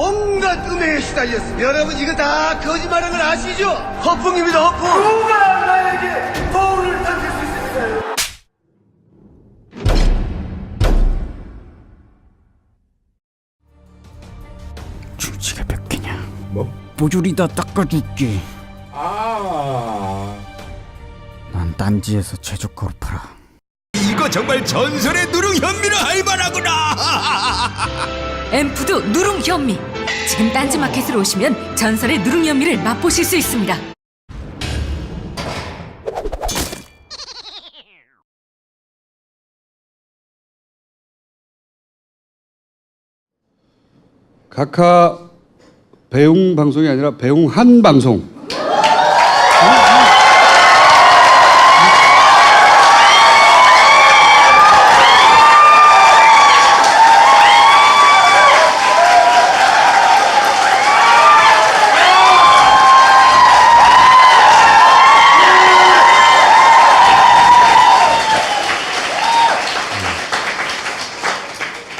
온갖 음해에 시달렸습니다. 여러분 이거 다 거짓말하는 걸 아시죠? 허풍입니다, 허풍. 누가 나에게 도움을 던질 수 있을까요? 중지가 몇 개냐? 뭐? 뽀조리 다 닦아줄게. 아. 난 딴지에서 최저가로 팔아. 이거 정말 전설의 누룽 현미를 할 만하구나. 앰푸드 누룽 현미. 지금 딴지마켓으로 오시면 전설의 누룽 현미를 맛보실 수 있습니다. 각하 배웅 방송이 아니라 배웅한 방송.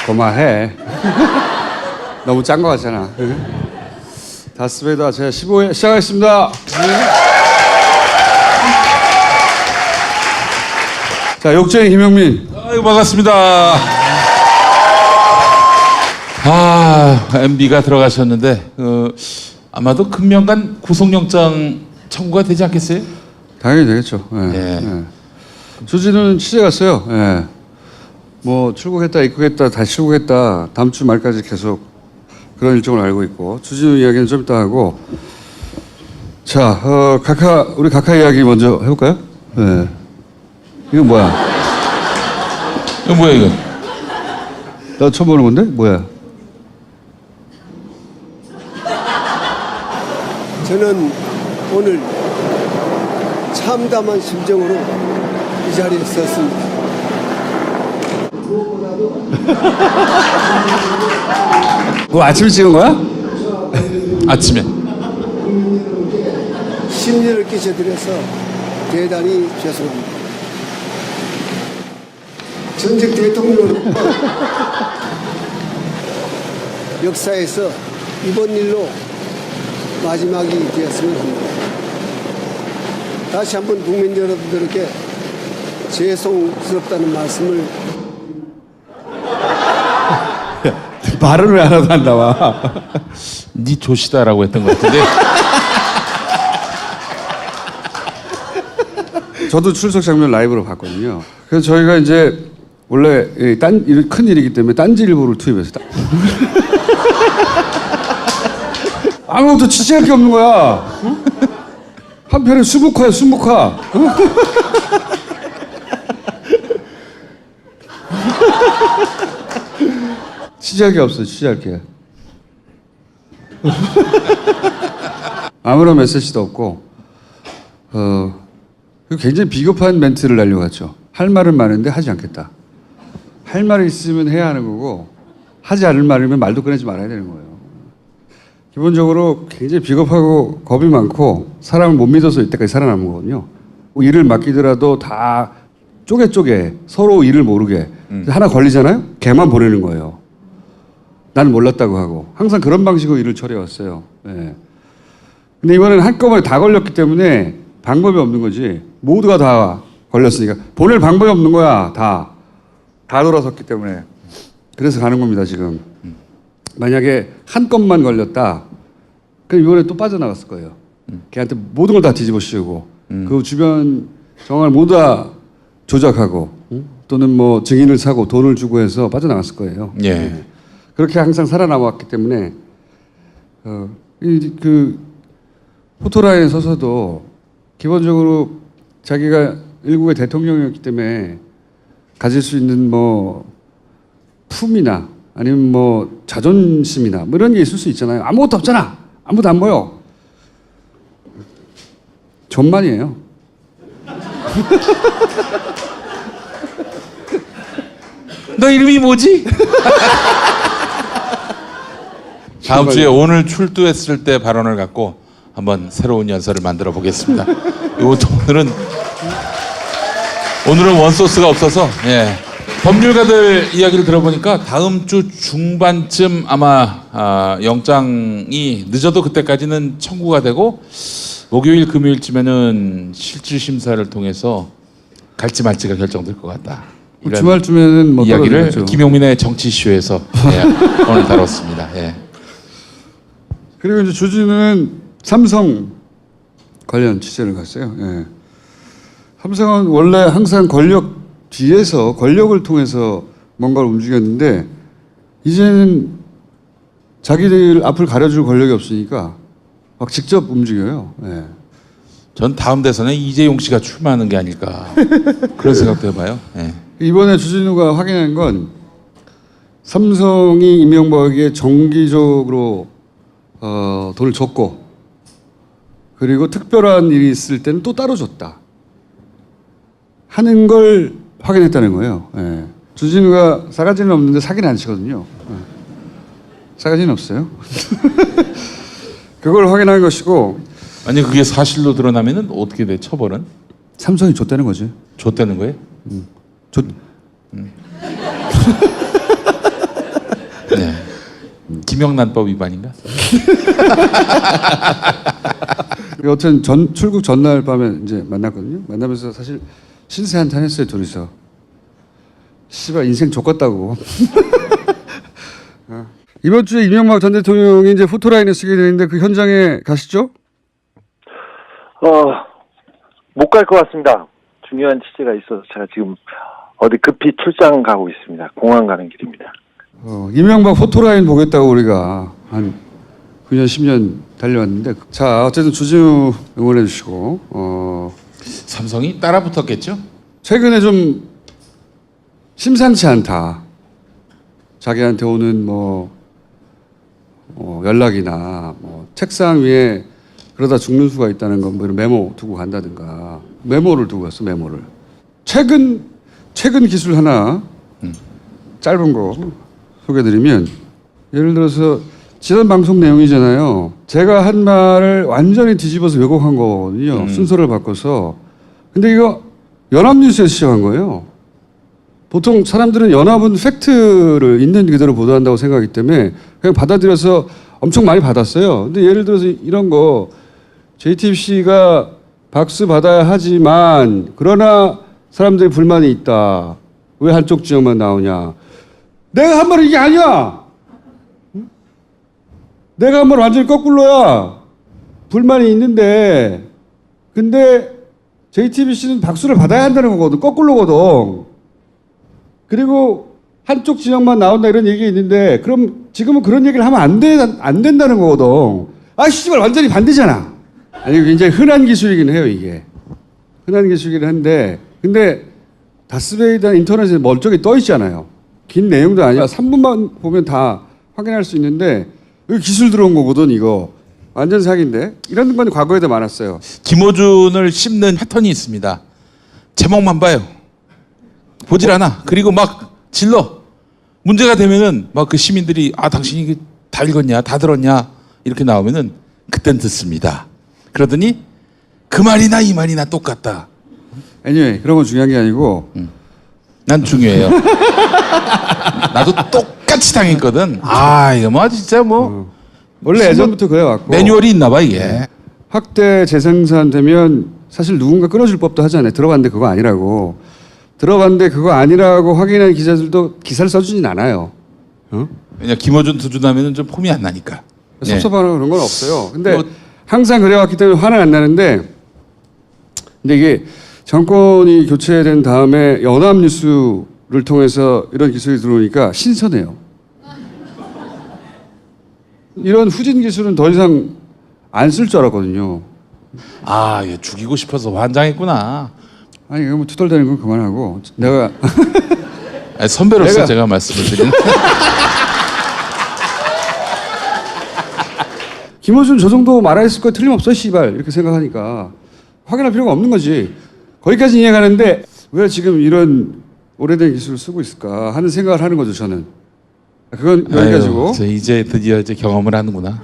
고마해. 너무 짠 거 같잖아. 다스베이더 제 15회 시작하겠습니다. 자, 욕쟁이 김영민. 아이고, 반갑습니다. MB가 들어가셨는데 아마도 금명간 구속영장 청구가 되지 않겠어요? 당연히 되겠죠. 예. 예. 주진우는 취재 갔어요. 예. 뭐 출국했다 입국했다 다시 출국했다 다음 주 말까지 계속 그런 일정을 알고 있고, 주진우 이야기는 좀 이따 하고. 자, 우리 각하 이야기 먼저 해볼까요? 예. 이거 뭐야? 이거 뭐야 이거? 나 처음 보는 건데? 뭐야? 저는 오늘 참담한 심정으로 이 자리에 섰습니다. 그거 아침에 찍은 거야? 아침에. 심려를 끼쳐드려서 대단히 죄송합니다. 전직 대통령은 역사에서 이번 일로 마지막이 되었으면 합니다. 다시 한번 국민 여러분들에게 죄송스럽다는 말씀을. 말은 왜 하나도 안 나와? 네 조시다라고 했던 것 같은데. 저도 출석 장면 라이브로 봤거든요. 그래서 저희가 이제 원래 큰 일이기 때문에 딴지일보를 투입해서 아무것도 취재할 게 없는 거야. 한편에 수묵화야, 수묵화. 취재할 게 없어, 취재할 게. 아무런 메시지도 없고, 굉장히 비겁한 멘트를 날려갔죠. 할 말은 많은데 하지 않겠다. 할 말이 있으면 해야 하는 거고, 하지 않을 말이면 말도 꺼내지 말아야 되는 거예요. 기본적으로 굉장히 비겁하고 겁이 많고 사람을 못 믿어서 이때까지 살아남은 거거든요. 일을 맡기더라도 다 쪼개 서로 일을 모르게 하나 걸리잖아요? 걔만 보내는 거예요. 나는 몰랐다고 하고 항상 그런 방식으로 일을 처리해왔어요. 네. 근데 이번에는 한꺼번에 다 걸렸기 때문에 방법이 없는 거지. 모두가 다 걸렸으니까 보낼 방법이 없는 거야. 다 돌아섰기 때문에. 그래서 가는 겁니다 지금. 만약에 한 건만 걸렸다, 그럼 이번에 또 빠져나갔을 거예요. 걔한테 모든 걸 다 뒤집어 씌우고 그 주변 정황을 모두 다 조작하고 또는 뭐 증인을 사고 돈을 주고 해서 빠져나갔을 거예요. 예. 네. 그렇게 항상 살아남았기 때문에 그 포토라인에 서서도 기본적으로 자기가 일국의 대통령이었기 때문에 가질 수 있는 뭐 품이나 아니면 뭐 자존심이나 뭐 이런 게 있을 수 있잖아요. 아무것도 없잖아. 아무도 안 보여. 존만이에요. 너 이름이 뭐지? 다음 주에 오늘 출두했을 때 발언을 갖고 한번 새로운 연설을 만들어 보겠습니다. 오늘은 원소스가 없어서 예. 법률가들 이야기를 들어보니까 다음 주 중반쯤 아마 영장이 늦어도 그때까지는 청구가 되고 목요일 금요일쯤에는 실질 심사를 통해서 갈지 말지가 결정될 것 같다. 이런 주말쯤에는 뭐 이야기를 떨어지겠죠. 김용민의 정치쇼에서 오늘 다뤘습니다. 예. 그리고 이제 주진우는 삼성 관련 취재를 갔어요. 예. 삼성은 원래 항상 권력 뒤에서 권력을 통해서 뭔가를 움직였는데 이제는 자기들 앞을 가려줄 권력이 없으니까 막 직접 움직여요. 예. 전 다음 대선에 이재용 씨가 출마하는 게 아닐까 그런 생각도 해봐요. 예. 이번에 주진우가 확인한 건 삼성이 이명박에게 정기적으로 돈을 줬고 그리고 특별한 일이 있을 때는 또 따로 줬다 하는 걸 확인했다는 거예요. 예. 주진우가 싸가지는 없는데 사기는 안 치거든요. 예. 싸가지는 없어요. 그걸 확인한 것이고 만약 그게 사실로 드러나면은 어떻게 돼? 처벌은? 삼성이 줬다는 거지. 줬다는 거예요? 네. 김영란법 위반인가? 여튼 출국 전날 밤에 이제 만났거든요. 만나면서 사실 신세 한탄 했어요, 둘이서. 씨발 인생 족같다고. 이번 주에 이명박 전 대통령이 이제 포토라인에 쓰게 되는데 그 현장에 가시죠? 못 갈 것 같습니다. 중요한 취재가 있어서 제가 지금 어디 급히 출장 가고 있습니다. 공항 가는 길입니다. 이명박 포토라인 보겠다고 우리가 한 9년, 10년 달려왔는데 자, 어쨌든 주진우 응원해 주시고 삼성이 따라 붙었겠죠? 최근에 좀 심상치 않다. 자기한테 오는 연락이나 책상 위에 그러다 죽는 수가 있다는 건 뭐 이런 메모 두고 간다든가 메모를 두고 갔어. 메모를 최근 기술 하나 짧은 거 소개드리면 예를 들어서 지난 방송 내용이잖아요. 제가 한 말을 완전히 뒤집어서 왜곡한 거거든요. 순서를 바꿔서. 근데 이거 연합뉴스에서 시작한 거예요. 보통 사람들은 연합은 팩트를 있는 그대로 보도한다고 생각하기 때문에 그냥 받아들여서 엄청 많이 받았어요. 근데 예를 들어서 이런 거 JTBC가 박수 받아야 하지만 그러나 사람들이 불만이 있다. 왜 한쪽 지역만 나오냐. 내가 한 말은 이게 아니야. 내가 한 말 완전히 거꾸로야. 불만이 있는데 근데 JTBC는 박수를 받아야 한다는 거거든. 거꾸로거든. 그리고 한쪽 지역만 나온다 이런 얘기 있는데 그럼 지금은 그런 얘기를 하면 안 된다는 거거든. 아 씨발 완전히 반대잖아. 아니 굉장히 흔한 기술이긴 해요 이게. 흔한 기술이긴 한데 근데 다스베이드는 인터넷에 멀쩡히 떠 있잖아요. 긴 내용도 아니야. 3분만 보면 다 확인할 수 있는데 여기 기술 들어온 거거든 이거. 완전 사기인데. 이런 건 과거에도 많았어요. 김어준을 씹는 패턴이 있습니다. 제목만 봐요. 보질 않아. 그리고 막 질러. 문제가 되면은 막 그 시민들이 당신이 이게 다 읽었냐, 다 들었냐 이렇게 나오면은 그땐 듣습니다. 그러더니 그 말이나 이 말이나 똑같다. anyway, 그런 건 중요한 게 아니고 난 중요해요. 나도 똑같이 당했거든. 이거 뭐 진짜 뭐 원래 예전부터 그래왔고 매뉴얼이 있나 봐 이게. 확대 재생산되면 사실 누군가 끊어줄 법도 하잖아요. 들어봤는데 그거 아니라고. 들어봤는데 그거 아니라고 확인한 기자들도 기사를 써주진 않아요. 왜냐 김어준 투준하면은 좀 폼이 안 나니까. 섭섭하거나 그런 건 없어요. 근데 뭐, 항상 그래왔기 때문에 화는 안 나는데 근데 이게 정권이 교체된 다음에 연합뉴스를 통해서 이런 기술이 들어오니까 신선해요. 이런 후진 기술은 더 이상 안 쓸 줄 알았거든요. 얘 죽이고 싶어서 환장했구나. 아니 이거 뭐 투덜대는 건 그만하고 내가 선배로서 제가 말씀을 드리는. 김어준 저 정도 말했을 거 틀림없어 씨발 이렇게 생각하니까 확인할 필요가 없는 거지. 거기까지 이해가는데 왜 지금 이런 오래된 기술을 쓰고 있을까 하는 생각을 하는 거죠 저는. 그건 여기까지고. 이제 드디어 이제 경험을 하는구나.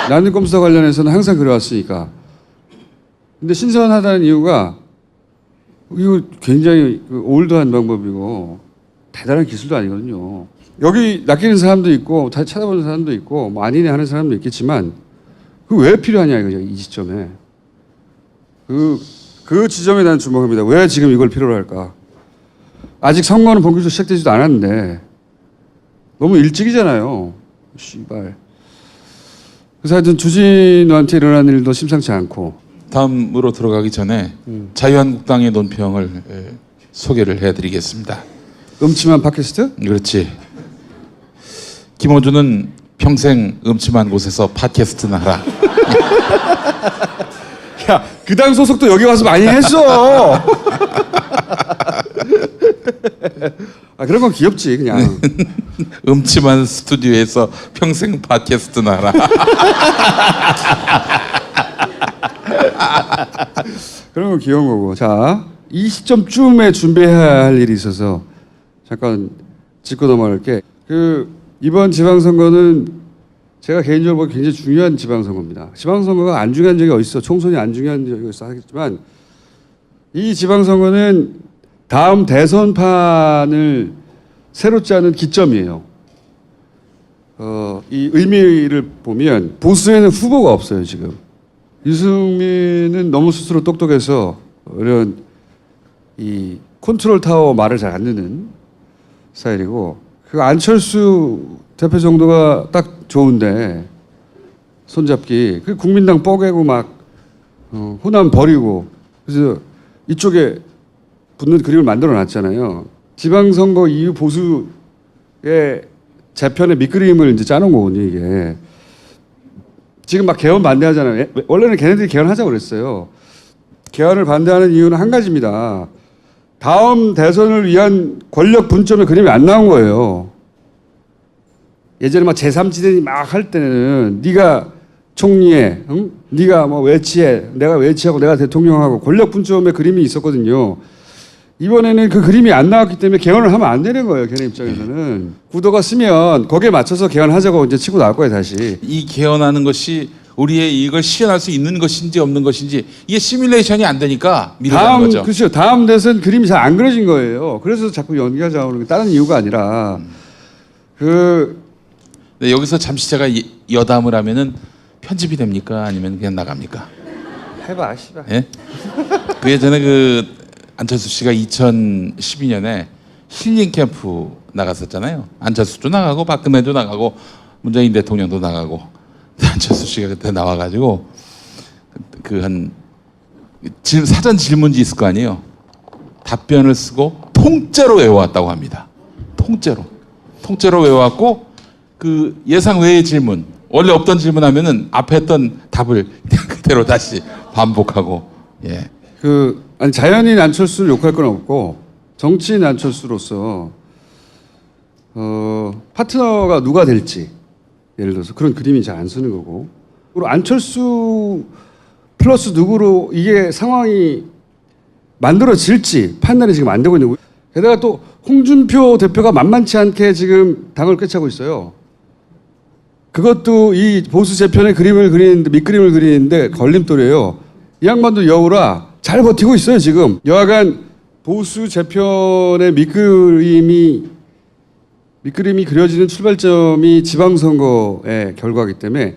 나는 꼼수와 관련해서는 항상 그래왔으니까. 근데 신선하다는 이유가 이거 굉장히 올드한 방법이고 대단한 기술도 아니거든요. 여기 낚이는 사람도 있고 다 찾아보는 사람도 있고 뭐 아니네 하는 사람도 있겠지만 그 왜 필요하냐 이거죠. 이 지점에 그 지점에 난 주목합니다. 왜 지금 이걸 필요로 할까? 아직 선거는 본격적으로 시작되지도 않았는데 너무 일찍이잖아요. 씨발. 그래서 하여튼 주진우한테 일어난 일도 심상치 않고. 다음으로 들어가기 전에 자유한국당의 논평을 소개를 해드리겠습니다. 음침한 팟캐스트? 그렇지. 김어준은 평생 음침한 곳에서 팟캐스트나 하라. 야, 그 당 소속도 여기 와서 많이 했어. 아, 그런 건 귀엽지, 그냥. 음침한 스튜디오에서 평생 팟캐스트나 하라. 그런 건 귀여운 거고. 자, 이 시점쯤에 준비해야 할 일이 있어서 잠깐 짚고 넘어갈게. 이번 지방선거는 제가 개인적으로 보기 굉장히 중요한 지방선거입니다. 지방선거가 안 중요한 적이 어딨어. 총선이 안 중요한 적이 있어 하겠지만 이 지방선거는 다음 대선판을 새로 짜는 기점이에요. 이 의미를 보면 보수에는 후보가 없어요, 지금. 유승민은 너무 스스로 똑똑해서 이런 이 컨트롤 타워 말을 잘 안 듣는 스타일이고 그 안철수 대표 정도가 딱 좋은데 손잡기 그 국민당 뻐개고 막 호남 버리고 그래서 이쪽에 붙는 그림을 만들어 놨잖아요. 지방선거 이후 보수의 재편의 밑그림을 이제 짜놓은 거거든요, 이게. 지금 막 개헌 반대하잖아요. 원래는 걔네들이 개헌하자고 그랬어요. 개헌을 반대하는 이유는 한 가지입니다. 다음 대선을 위한 권력 분점의 그림이 안 나온 거예요. 예전에 막 제3지대니 막 할 때는 네가 총리해, 응? 네가 뭐 외치해, 내가 외치하고 내가 대통령하고 권력 분점의 그림이 있었거든요. 이번에는 그 그림이 안 나왔기 때문에 개헌을 하면 안 되는 거예요. 걔네 입장에서는. 구도가 쓰면 거기에 맞춰서 개헌하자고 이제 치고 나올 거예요, 다시. 이 개헌하는 것이 우리의 이익을 실현할 수 있는 것인지 없는 것인지 이게 시뮬레이션이 안 되니까 미루는 거죠. 그렇죠. 다음 대선 그림이 잘 안 그려진 거예요. 그래서 자꾸 연기하자고 하는 게 다른 이유가 아니라 네, 여기서 잠시 제가 여담을 하면은 편집이 됩니까? 아니면 그냥 나갑니까? 해봐, 씨발. 예? 그 예전에 안철수 씨가 2012년에 힐링 캠프 나갔었잖아요. 안철수도 나가고 박근혜도 나가고 문재인 대통령도 나가고 안철수 씨가 그때 나와가지고 사전 질문지 있을 거 아니에요. 답변을 쓰고 통째로 외워왔다고 합니다. 통째로 외워왔고 그 예상 외의 질문 원래 없던 질문하면은 앞에 했던 답을 그대로 다시 반복하고 예. 아니 자연인 안철수를 욕할 건 없고 정치인 안철수로서 파트너가 누가 될지 예를 들어서 그런 그림이 잘 안 쓰는 거고 그리고 안철수 플러스 누구로 이게 상황이 만들어질지 판단이 지금 안 되고 있는 거예요. 게다가 또 홍준표 대표가 만만치 않게 지금 당을 꿰차고 있어요. 그것도 이 보수 재편의 그림을 그리는데 밑그림을 그리는데 걸림돌이에요. 이 양반도 여우라 잘 버티고 있어요 지금. 여하간 보수 재편의 밑그림이 그려지는 출발점이 지방선거의 결과이기 때문에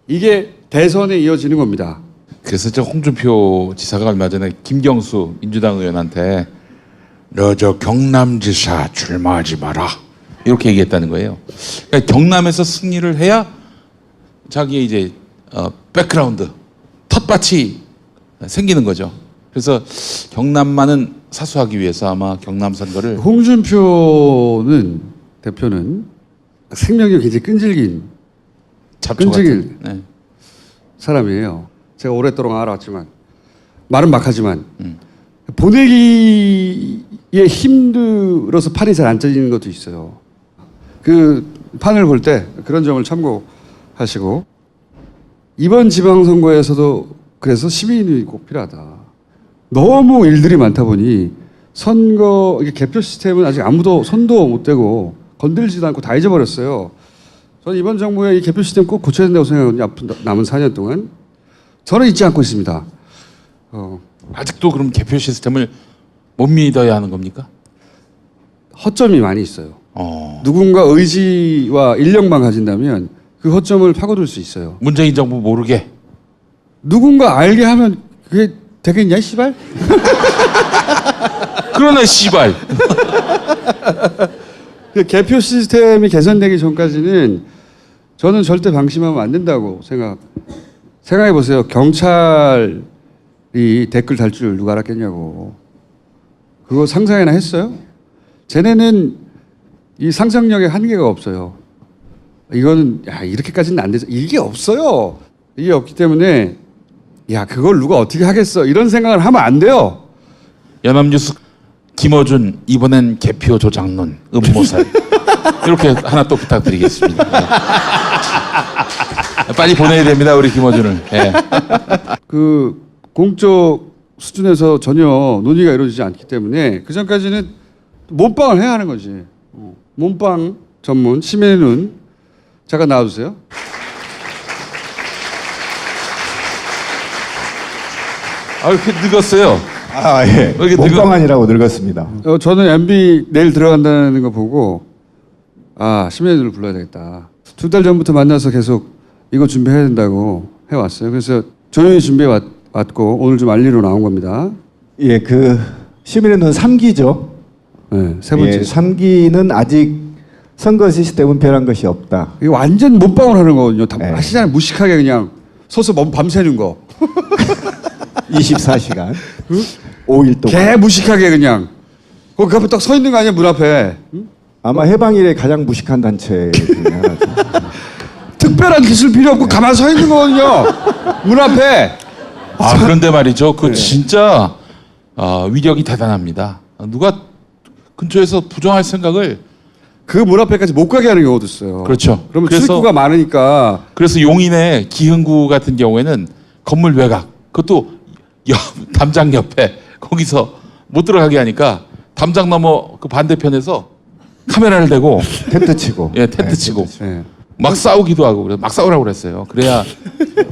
이게 대선에 이어지는 겁니다. 그래서 저 홍준표 지사가 얼마 전에 김경수 민주당 의원한테 너 저 경남지사 출마하지 마라 이렇게 얘기했다는 거예요. 그러니까 경남에서 승리를 해야 자기의 이제 백그라운드 텃밭이 생기는 거죠. 그래서 경남만은 사수하기 위해서 아마 경남 선거를 홍준표는 대표는 생명이 굉장히 끈질긴 사람이에요. 제가 오랫동안 알아왔지만 말은 막하지만 보내기에 힘들어서 판이 잘 안 짜지는 것도 있어요. 그 판을 볼 때 그런 점을 참고하시고 이번 지방선거에서도 그래서 시민이 꼭 필요하다. 너무 일들이 많다 보니 선거 개표 시스템은 아직 아무도 손도 못 대고 건들지도 않고 다 잊어버렸어요. 저는 이번 정부의 이 개표 시스템 꼭 고쳐야 된다고 생각하거든요. 앞으로 남은 4년 동안. 저는 잊지 않고 있습니다. 아직도 그럼 개표 시스템을 못 믿어야 하는 겁니까? 허점이 많이 있어요. 어. 누군가 의지와 인력만 가진다면 그 허점을 파고들 수 있어요. 문재인 정부 모르게. 누군가 알게 하면 그게 되겠냐, 씨발? 그러네 씨발. 그 개표 시스템이 개선되기 전까지는 저는 절대 방심하면 안 된다고 생각해 보세요. 경찰이 댓글 달 줄 누가 알았겠냐고. 그거 상상이나 했어요? 쟤네는 이 상상력에 한계가 없어요. 이거는 야 이렇게까지는 안 되죠. 이게 없어요. 이게 없기 때문에 야 그걸 누가 어떻게 하겠어 이런 생각을 하면 안 돼요. 연합뉴스 김어준 이번엔 개표 조작론 음모살 이렇게 하나 또 부탁드리겠습니다. 네. 빨리 보내야 됩니다 우리 김어준을. 네. 그 공적 수준에서 전혀 논의가 이루어지지 않기 때문에 그 전까지는 몸빵을 해야 하는 거지. 몸빵 전문 시민의 눈 잠깐 나와주세요. 아 이렇게 늙었어요. 아, 예. 왜 이렇게 몸빵아니라고 늙었습니다. 저는 MB 내일 들어간다는 거 보고 아 시민의 눈을 불러야 되겠다. 2달 전부터 만나서 계속 이거 준비해야 된다고 해왔어요. 그래서 조용히 준비해 왔고 오늘 좀 알리러 나온 겁니다. 예, 그 시민의 눈 3기죠. 네, 세 번째. 예, 3기는 아직 선거 시스템은 변한 것이 없다. 이거 완전 몸빵을 하는 거거든요. 다 네. 아시잖아요. 무식하게 그냥 서서 밤새는 거. 24시간. 5일 동안. 개 무식하게 그냥. 거기 앞에 딱 서 있는 거 아니야 문 앞에. 응? 아마 해방일에 가장 무식한 단체 중에 하나죠. 특별한 기술 필요 없고 가만 서 있는 거거든요. 문 앞에. 아 그런데 말이죠. 그 진짜 위력이 대단합니다. 누가 근처에서 부정할 생각을. 그 문 앞에까지 못 가게 하는 경우도 있어요. 그렇죠. 그러면 그래서- 출입구가 많으니까 그래서 용인의 기흥구 같은 경우에는 건물 외곽 그것도 담장 옆에 거기서 못 들어가게 하니까 담장 너머 그 반대편에서 카메라를 대고 텐트 치고. 예 텐트 치고 예. 막 싸우기도 하고 그래 막 싸우라고 그랬어요. 그래야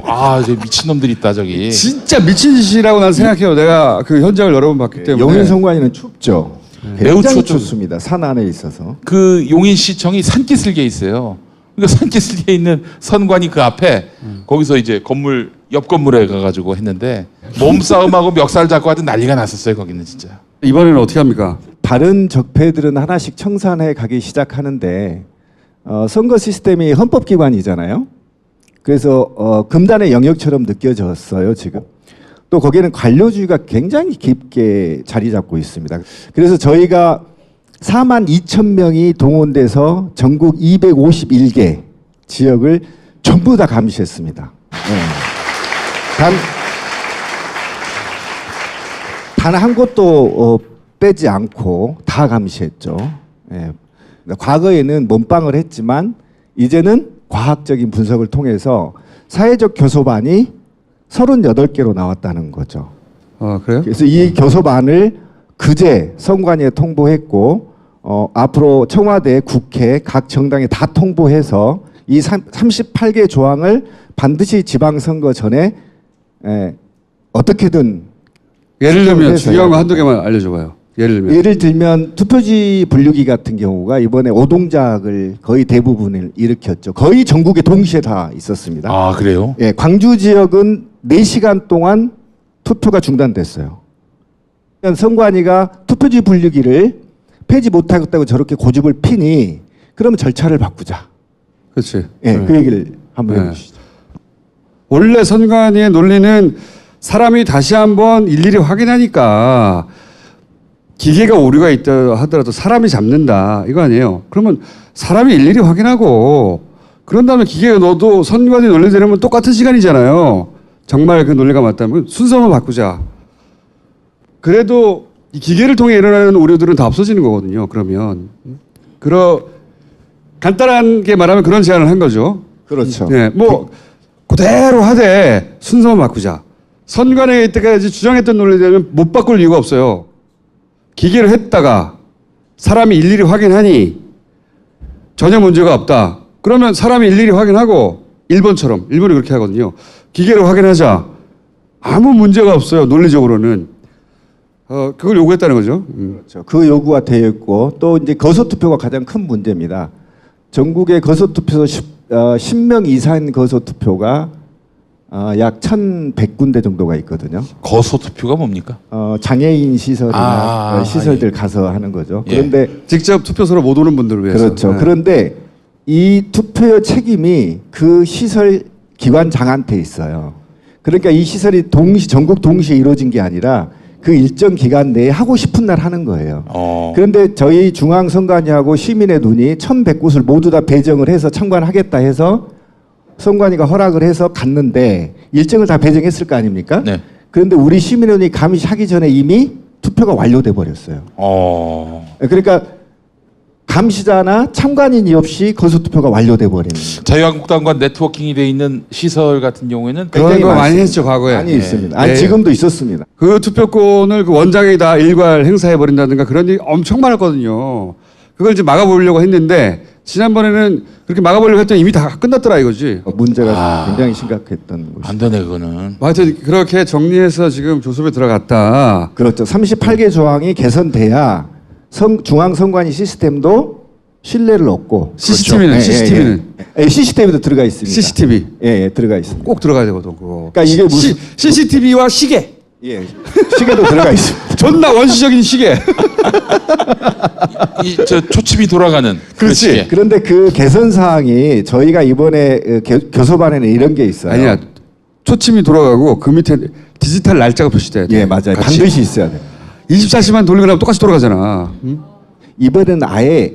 아 이제 미친 놈들 있다 저기. 진짜 미친 짓이라고 난 생각해요. 내가 그 현장을 여러 번 봤기 때문에. 용인 선관위는 춥죠. 매우 굉장히 춥죠. 춥습니다. 산 안에 있어서. 그 용인시청이 산기슭에 있어요. 그러니까 산기슭에 있는 선관위 그 앞에 거기서 이제 건물 옆 건물에 가가지고 했는데 몸싸움하고 멱살 잡고 하던 난리가 났었어요 거기는 진짜. 이번에는 어떻게 합니까? 다른 적폐들은 하나씩 청산해 가기 시작하는데 선거 시스템이 헌법기관이잖아요. 그래서 금단의 영역처럼 느껴졌어요 지금. 또 거기에는 관료주의가 굉장히 깊게 자리 잡고 있습니다. 그래서 저희가 42,000명이 동원돼서 전국 251개 지역을 전부 다 감시했습니다. 단 한 곳도 빼지 않고 다 감시했죠. 예. 과거에는 몸빵을 했지만 이제는 과학적인 분석을 통해서 사회적 교섭안이 38개로 나왔다는 거죠. 아 그래요? 그래서 이 교섭안을 그제 선관위에 통보했고 앞으로 청와대, 국회, 각 정당에 다 통보해서 이 38개 조항을 반드시 지방선거 전에 어떻게든 예를 들면 해서요. 중요한 거 한두 개만 알려줘봐요. 예를 들면 투표지 분류기 같은 경우가 이번에 오동작을 거의 대부분을 일으켰죠. 거의 전국에 동시에 다 있었습니다. 아 그래요? 예, 광주 지역은 4시간 동안 투표가 중단됐어요. 선관위가 투표지 분류기를 폐지 못하겠다고 저렇게 고집을 피니 그러면 절차를 바꾸자. 그렇지. 예, 네. 그 얘기를 한번 네. 해주시죠. 원래 선관위의 논리는 사람이 다시 한번 일일이 확인하니까 기계가 오류가 있다 하더라도 사람이 잡는다 이거 아니에요. 그러면 사람이 일일이 확인하고 그런 다음에 기계가 넣어도 선관위 논리대로면 똑같은 시간이잖아요. 정말 그 논리가 맞다면 순서만 바꾸자. 그래도 이 기계를 통해 일어나는 오류들은 다 없어지는 거거든요. 그러면 간단하게 말하면 그런 제안을 한 거죠. 그렇죠. 네, 뭐 그대로 하되 순서만 바꾸자. 선관위가 이때까지 주장했던 논리대로는 못 바꿀 이유가 없어요. 기계를 했다가 사람이 일일이 확인하니 전혀 문제가 없다. 그러면 사람이 일일이 확인하고 일본이 그렇게 하거든요. 기계로 확인하자. 아무 문제가 없어요. 논리적으로는. 그걸 요구했다는 거죠. 그렇죠. 그 요구가 되어 있고 또 이제 거소 투표가 가장 큰 문제입니다. 전국의 거소 투표소 10명 이상 거소 투표가 약 1,100군데 정도가 있거든요. 거소 투표가 뭡니까? 장애인 시설이나 시설들 가서 하는 거죠. 예. 그런데 직접 투표소로 못 오는 분들을 위해서. 그렇죠. 네. 그런데 이 투표의 책임이 그 시설 기관장한테 있어요. 그러니까 이 시설이 전국 동시에 이루어진 게 아니라 그 일정 기간 내에 하고 싶은 날 하는 거예요. 그런데 저희 중앙선관위하고 시민의 눈이 1,100곳을 모두 다 배정을 해서 참관하겠다 해서 선관위가 허락을 해서 갔는데 일정을 다 배정했을 거 아닙니까? 네. 그런데 우리 시민의 눈이 감시하기 전에 이미 투표가 완료돼 버렸어요. 그러니까 감시자나 참관인이 없이 거소 투표가 완료돼 버리는 거예요. 자유한국당과 네트워킹이 돼 있는 시설 같은 경우에는 그런 거 많이 했죠, 과거에. 많이 예. 있습니다. 아니 예. 지금도 있었습니다. 그 투표권을 그 원장이 다 일괄 행사해 버린다든가 그런 일이 엄청 많았거든요. 그걸 이제 막아보려고 했는데 지난번에는 그렇게 막아보려고 했더니 이미 다 끝났더라 이거지. 문제가 굉장히 심각했던 것이죠. 안 되네 그거는. 하여튼 그렇게 정리해서 지금 조섭에 들어갔다. 그렇죠. 38개 조항이 개선돼야 중앙선관위 시스템도 신뢰를 얻고 CCTV는 CCTV는 CCTV도 들어가 있습니다. CCTV 예, 들어가 있습니다. 꼭 들어가야 되거든 그거. 그러니까 이게 무슨 CCTV와 시계. 예, 시계도 들어가 있습니다. 존나 원시적인 시계. 저 초침이 돌아가는. 그렇지. 그런데 그 개선 사항이 저희가 이번에 교섭안에는 이런 게 있어요. 아니야. 초침이 돌아가고 그 밑에 디지털 날짜가 표시돼야 돼. 예, 맞아요. 같이. 반드시 있어야 돼. 24시간 돌리거나 똑같이 돌아가잖아. 응? 이번에는 아예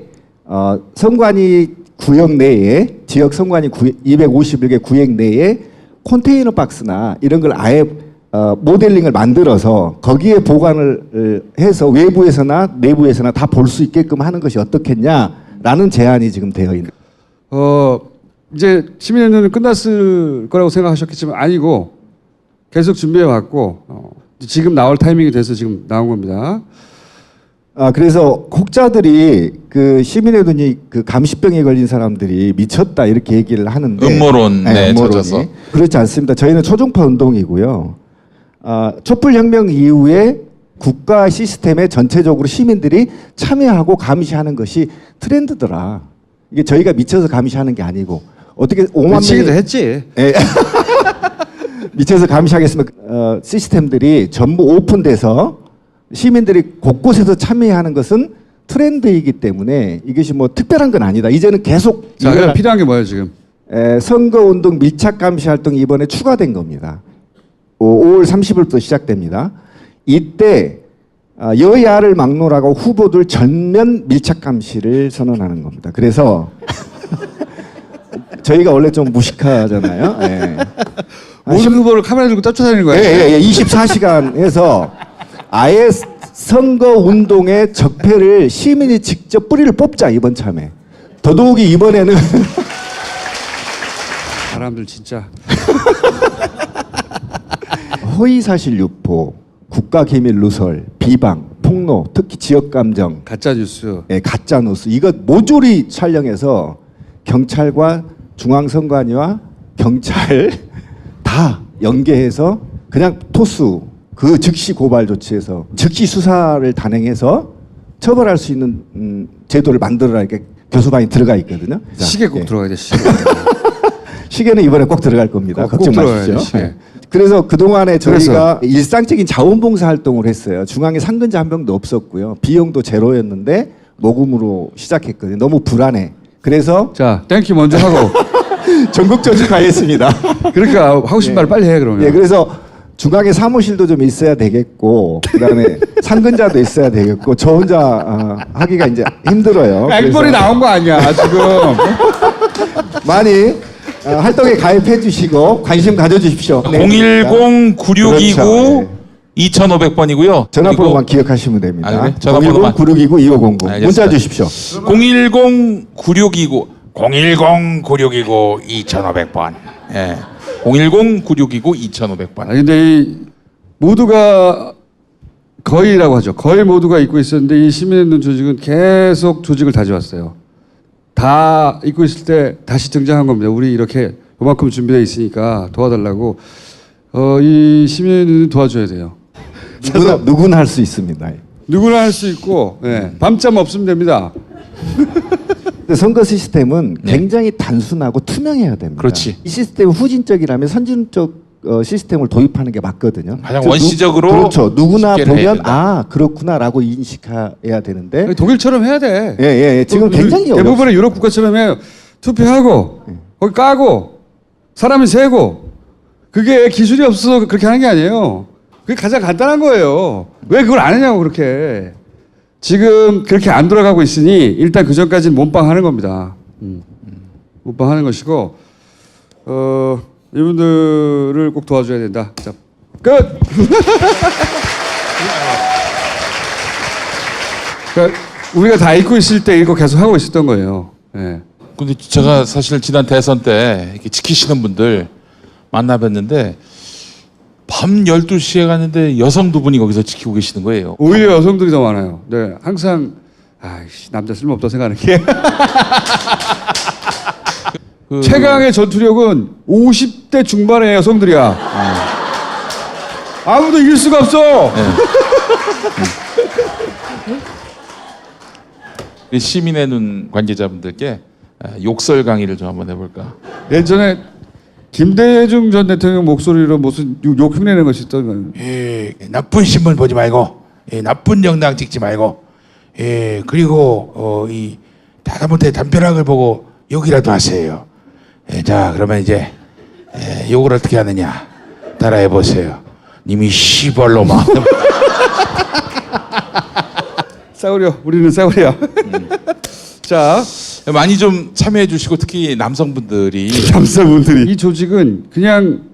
선관위 구역 내에 지역 선관위 251개 구역 내에 컨테이너 박스나 이런 걸 아예 모델링을 만들어서 거기에 보관을 해서 외부에서나 내부에서나 다 볼 수 있게끔 하는 것이 어떻겠냐라는 제안이 지금 되어 있는. 이제 시민연대는 끝났을 거라고 생각하셨겠지만 아니고 계속 준비해 왔고 지금 나올 타이밍이 돼서 지금 나온 겁니다. 그래서 혹자들이 그 시민의 눈이 그 감시병에 걸린 사람들이 미쳤다 이렇게 얘기를 하는데 음모론에 젖어서. 그렇지 않습니다. 저희는 초중파 운동이고요. 촛불혁명 이후에 국가 시스템에 전체적으로 시민들이 참여하고 감시하는 것이 트렌드더라. 이게 저희가 미쳐서 감시하는 게 아니고 어떻게 5만 미치기도 명이 했지. 예. 미쳐서 감시하겠으면 시스템들이 전부 오픈돼서 시민들이 곳곳에서 참여하는 것은 트렌드이기 때문에 이것이 뭐 특별한 건 아니다. 이제는 계속 자, 그럼 필요한 게 뭐예요 지금? 선거운동 밀착 감시 활동이 이번에 추가된 겁니다. 5월 30일부터 시작됩니다. 이때 여야를 막론하고 후보들 전면 밀착 감시를 선언하는 겁니다. 그래서 저희가 원래 좀 무식하잖아요. 예. 모든 후보를 카메라 들고 쫓아다니는 거야. 예. 24시간 해서 아예 선거 운동의 적폐를 시민이 직접 뿌리를 뽑자 이번 참에. 더더욱이 이번에는 사람들 진짜. 허위사실 유포, 국가기밀 누설, 비방, 폭로, 특히 지역감정, 가짜 뉴스. 예, 가짜뉴스 이거 모조리 촬영해서 경찰과 중앙선관위와 경찰 다 연계해서 그냥 토스 그 즉시 고발 조치해서 즉시 수사를 단행해서 처벌할 수 있는 제도를 만들어라 이렇게 교섭안이 들어가 있거든요. 시계 꼭 예. 들어가야 돼. 시계. 시계는 이번에 꼭 들어갈 겁니다. 꼭 걱정 들어가야지, 마십시오. 시계. 예. 그래서 그동안에 저희가 일상적인 자원봉사 활동을 했어요. 중앙에 상근자 한 명도 없었고요. 비용도 제로였는데 모금으로 시작했거든요. 너무 불안해. 그래서 자, 땡큐 먼저 하고. 전국적으로 가겠습니다. 그러니까 하고 싶은 말 빨리 해 그러면. 예, 그래서 중앙에 사무실도 좀 있어야 되겠고, 그다음에 상근자도 있어야 되겠고, 저 혼자 하기가 이제 힘들어요. 앵벌이 나온 거 아니야 지금. 많이 활동에 가입해 주시고 관심 가져주십시오. 네. 010-9629 그렇죠. 2500번이고요. 전화번호만 기억하시면 됩니다. 아, 그래? 전화번호만. 010-9629-2500 문자 주십시오. 010-9629 010-9629-2500번. 예. 010-9629-2500번. 아 근데 이 모두가 거의라고 하죠. 거의 모두가 잊고 있었는데 이 시민의 조직은 계속 조직을 다져왔어요. 다 잊고 있을 때 다시 등장한 겁니다. 우리 이렇게 요만큼 준비되어 있으니까 도와달라고. 이 시민은 도와줘야 돼요. 누구나 할 수 있습니다. 누구나 할 수 있고 밤잠 없으면 됩니다. 근데 선거 시스템은 굉장히 단순하고 투명해야 됩니다. 그렇지. 이 시스템이 후진적이라면 선진적 시스템을 도입하는 게 맞거든요. 가장 그래서 원시적으로 그렇죠. 누구나 집계를 해야 보면 된다. 그렇구나라고 인식해야 되는데 독일처럼 해야 돼. 예. 지금 굉장히 대부분의 유럽 국가처럼 해요. 투표하고 거기 까고 사람이 세고 그게 기술이 없어서 그렇게 하는 게 아니에요. 그게 가장 간단한 거예요. 왜 그걸 안 했냐고 그렇게. 지금 그렇게 안 돌아가고 있으니 일단 그 전까지는 몸빵하는 겁니다. 몸빵하는 것이고 이분들을 꼭 도와줘야 된다. 자, 끝. 그러니까 우리가 다 잊고 있을 때 이거 계속 하고 있었던 거예요. 예. 근데 제가 사실 지난 대선 때 이렇게 지키시는 분들 만나뵀는데 밤 12시에 갔는데 여성 두 분이 거기서 지키고 계시는 거예요. 오히려 여성들이 더 많아요. 네, 항상 남자 쓸모없다 생각하는 게 최강의 전투력은 50대 중반의 여성들이야. 아무도 이길 수가 없어. 시민의 눈 관계자분들께 욕설 강의를 좀 한번 해볼까. 예전에 김대중 전 대통령 목소리로 무슨 욕 흉내내는 것이 있던 나쁜 신문 보지 말고, 나쁜 정당 찍지 말고, 그리고 이 다다못해 담벼락을 보고 욕이라도 하세요. 자, 그러면 이제 욕을 어떻게 하느냐 따라해 보세요. 님이 시벌로마. 싸우려. 우리는 싸우려. 자, 많이 좀 참여해 주시고 특히 남성분들이 이 조직은 그냥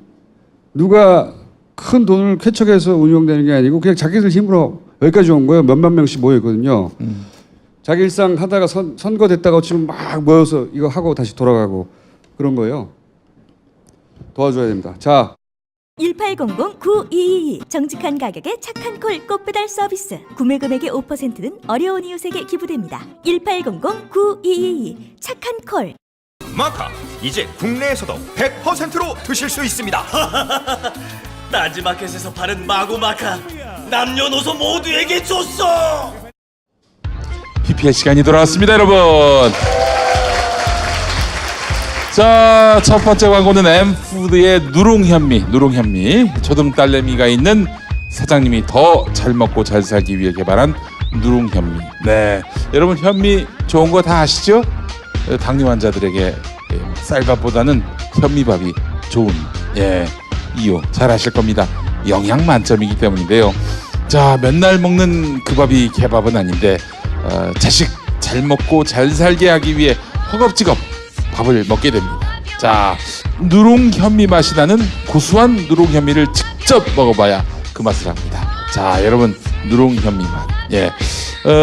누가 큰 돈을 쾌척해서 운영되는 게 아니고 그냥 자기들 힘으로 여기까지 온 거예요. 몇만 명씩 모여 있거든요. 자기 일상 하다가 선거 됐다가 지금 막 모여서 이거 하고 다시 돌아가고 그런 거예요. 도와줘야 됩니다. 자, 1800-9222 정직한 가격에 착한 콜 꽃배달 서비스. 구매 금액의 5%는 어려운 이웃에게 기부됩니다. 1800-9222 착한 콜. 마카 이제 국내에서도 100%로 드실 수 있습니다. 딴지마켓에서 파는 마구마카 남녀노소 모두에게 줬어. PPL 시간이 돌아왔습니다, 여러분. 자, 첫 번째 광고는 엠푸드의 누룽현미. 초등 딸내미가 있는 사장님이 더 잘 먹고 잘 살기 위해 개발한 누룽현미. 네, 여러분 현미 좋은 거 다 아시죠? 당뇨 환자들에게 쌀밥보다는 현미밥이 좋은 이유 잘 아실 겁니다. 영양 만점이기 때문인데요. 자, 맨날 먹는 그 밥이 개밥은 아닌데 자식 잘 먹고 잘 살게 하기 위해 허겁지겁 밥을 먹게 됩니다. 자, 누룽현미 맛이 나는 고소한 누룽현미를 직접 먹어봐야 그 맛을 합니다. 자, 여러분 누룽현미 맛.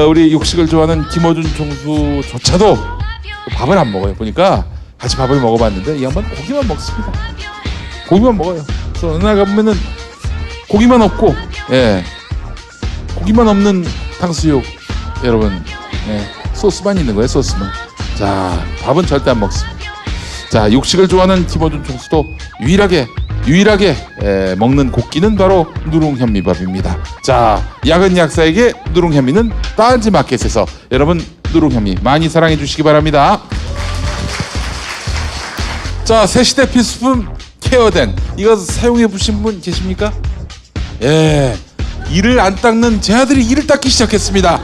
우리 육식을 좋아하는 김어준 총수조차도 밥을 안 먹어요. 보니까 같이 밥을 먹어봤는데 이 양반 고기만 먹습니다. 고기만 먹어요. 그래서 어느 날 가보면은 고기만 없고, 고기만 없는 탕수육, 여러분, 소스만 있는 거예요. 소스만. 자, 밥은 절대 안 먹습니다. 자, 육식을 좋아하는 김어준 총수도 유일하게 먹는 곡기는 바로 누룽현미밥입니다. 자, 야근 약사에게 누룽현미는 딴지마켓에서 여러분 누룽현미 많이 사랑해 주시기 바랍니다. 자, 새시대 필수품 케어된 이거 사용해 보신 분 계십니까? 이를 안 닦는 제 아들이 이를 닦기 시작했습니다.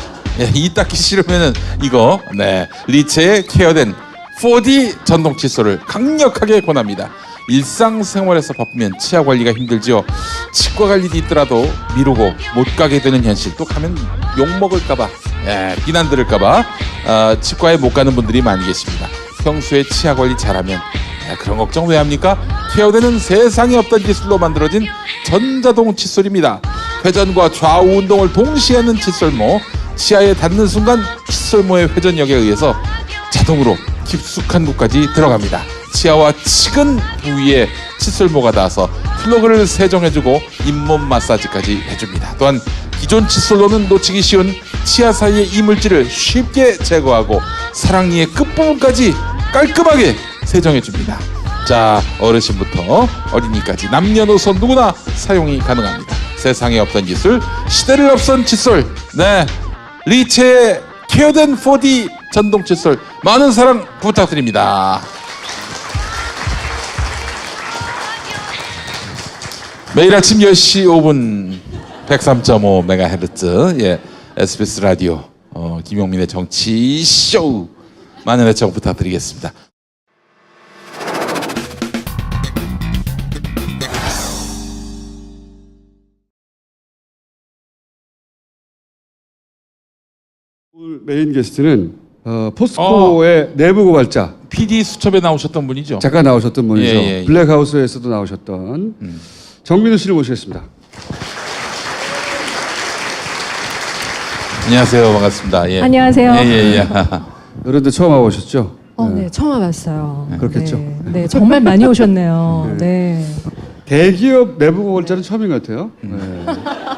이 닦기 싫으면은 이거 리체의 케어된 4D 전동 칫솔을 강력하게 권합니다. 일상생활에서 바쁘면 치아 관리가 힘들죠. 치과 갈 일이 있더라도 미루고 못 가게 되는 현실, 또 가면 욕먹을까봐, 비난 들을까봐 치과에 못 가는 분들이 많이 계십니다. 평소에 치아 관리 잘하면 그런 걱정 왜 합니까? 케어되는 세상에 없던 기술로 만들어진 전자동 칫솔입니다. 회전과 좌우 운동을 동시에 하는 칫솔모, 치아에 닿는 순간 칫솔모의 회전력에 의해서 자동으로 깊숙한 곳까지 들어갑니다. 치아와 치근 부위에 칫솔모가 닿아서 플러그를 세정해주고 잇몸 마사지까지 해줍니다. 또한 기존 칫솔로는 놓치기 쉬운 치아 사이의 이물질을 쉽게 제거하고 사랑니의 끝부분까지 깔끔하게 세정해줍니다. 자, 어르신부터 어린이까지 남녀노소 누구나 사용이 가능합니다. 세상에 없던 기술, 시대를 앞선 칫솔. 네, 리체의 케어된 4D 전동 칫솔 많은 사랑 부탁드립니다. 매일 아침 10시 5분 103.5MHz 예, SBS 라디오 김용민의 정치쇼 많은 애청 부탁드리겠습니다. 오늘 메인 게스트는 포스코의 내부 고발자 PD 수첩에 나오셨던 분이죠. 잠깐 나오셨던 분이죠. 예. 블랙하우스에서도 나오셨던 정민우 씨를 모시겠습니다. 안녕하세요. 반갑습니다. 예. 안녕하세요. 예. 여러분들 처음 와보셨죠? 네, 처음 와봤어요. 그렇겠죠. 네, 정말 많이 오셨네요. 네. 대기업 내부 고발자는 처음인 것 같아요. 네.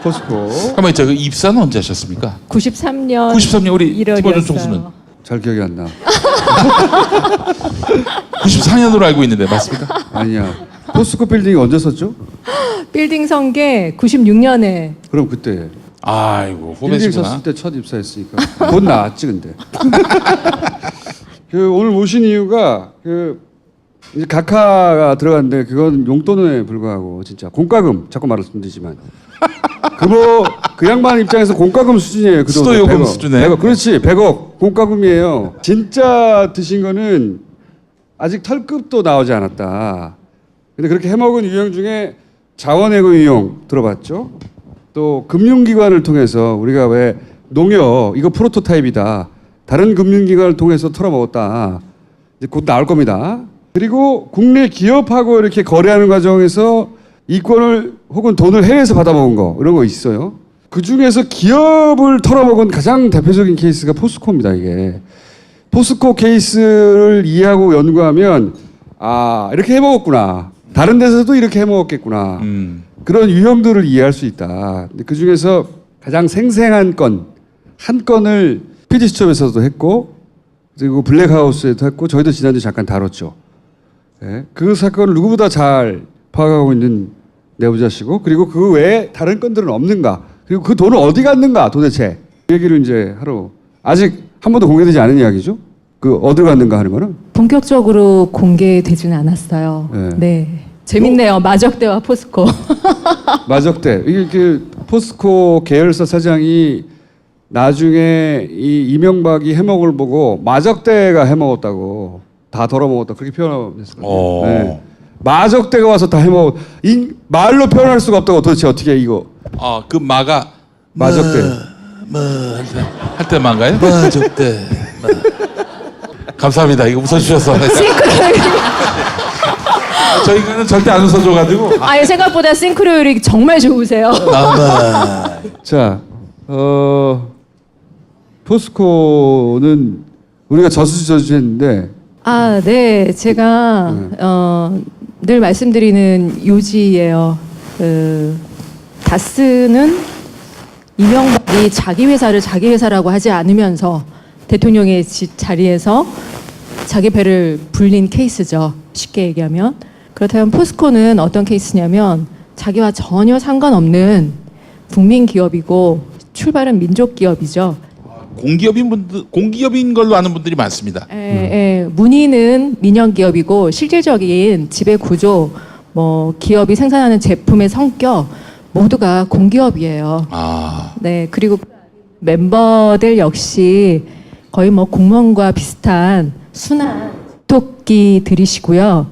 포스코. 그러면 저 입사는 언제 하셨습니까? 93년 93년 우리 1월이었어요. 김원준 총수는 잘 기억이 안 나. 94년으로 알고 있는데 맞습니까? 아니야. 포스코 빌딩이 언제 썼죠? 빌딩 선계 96년에 그럼 그때. 아이고 빌딩 후배시구나. 섰을 때 첫 입사했으니까. 곧 나왔지 근데. 오늘 모신 이유가 이제 각하가 들어갔는데 그건 용돈에 불과하고 진짜 공과금 자꾸 말씀드리지만 그 양반 입장에서 공과금 수준이에요. 그 수도요금 100억. 수준에. 100억. 그렇지 100억 공과금이에요. 진짜 드신 거는 아직 털급도 나오지 않았다. 근데 그렇게 해먹은 유형 중에 자원외고 유형 들어봤죠? 또 금융기관을 통해서 우리가 왜 농협 이거 프로토타입이다. 다른 금융기관을 통해서 털어먹었다. 이제 곧 나올 겁니다. 그리고 국내 기업하고 이렇게 거래하는 과정에서 이권을 혹은 돈을 해외에서 받아먹은 거 이런 거 있어요. 그 중에서 기업을 털어먹은 가장 대표적인 케이스가 포스코입니다. 이게 포스코 케이스를 이해하고 연구하면 아 이렇게 해먹었구나. 다른 데서도 이렇게 해먹었겠구나. 그런 유형들을 이해할 수 있다. 근데 그 중에서 가장 생생한 한 건을 PD수첩에서도 했고 그리고 블랙하우스에도 했고 저희도 지난주에 잠깐 다뤘죠. 네. 그 사건을 누구보다 잘 파악하고 있는 내부자시고 그리고 그 외에 다른 건들은 없는가 그리고 그 돈은 어디 갔는가 도대체 그 얘기를 이제 하러 아직 한 번도 공개되지 않은 이야기죠. 그 어디 갔는가 하는 거는 본격적으로 공개되지는 않았어요. 네. 재밌네요. 마적대와 포스코. 마적대 이게 그 포스코 계열사 사장이 나중에 이 이명박이 해먹을 보고 마적대가 해먹었다고 다 덜어먹었다 그렇게 표현했었거든요. 네. 마적대가 와서 다 해먹었. 말로 표현할 수가 없다고 도대체 어떻게 이거? 그 마가 마적대. 할 때 마인가요? 마적대. 감사합니다. 이거 웃어주셔서. 저희는 절대 안 웃어줘가지고. 아니 생각보다 싱크로율이 정말 좋으세요. 자, 포스코는 우리가 저수지 했는데. 아, 네. 제가 늘 말씀드리는 요지예요. 다스는 이명박이 자기 회사를 자기 회사라고 하지 않으면서 대통령의 자리에서 자기 배를 불린 케이스죠. 쉽게 얘기하면. 그렇다면 포스코는 어떤 케이스냐면 자기와 전혀 상관없는 국민 기업이고 출발은 민족 기업이죠. 공기업인 걸로 아는 분들이 많습니다. 문의는 민영 기업이고 실질적인 지배 구조, 기업이 생산하는 제품의 성격 모두가 공기업이에요. 네, 그리고 멤버들 역시 거의 공무원과 비슷한 순한 토끼들이시고요.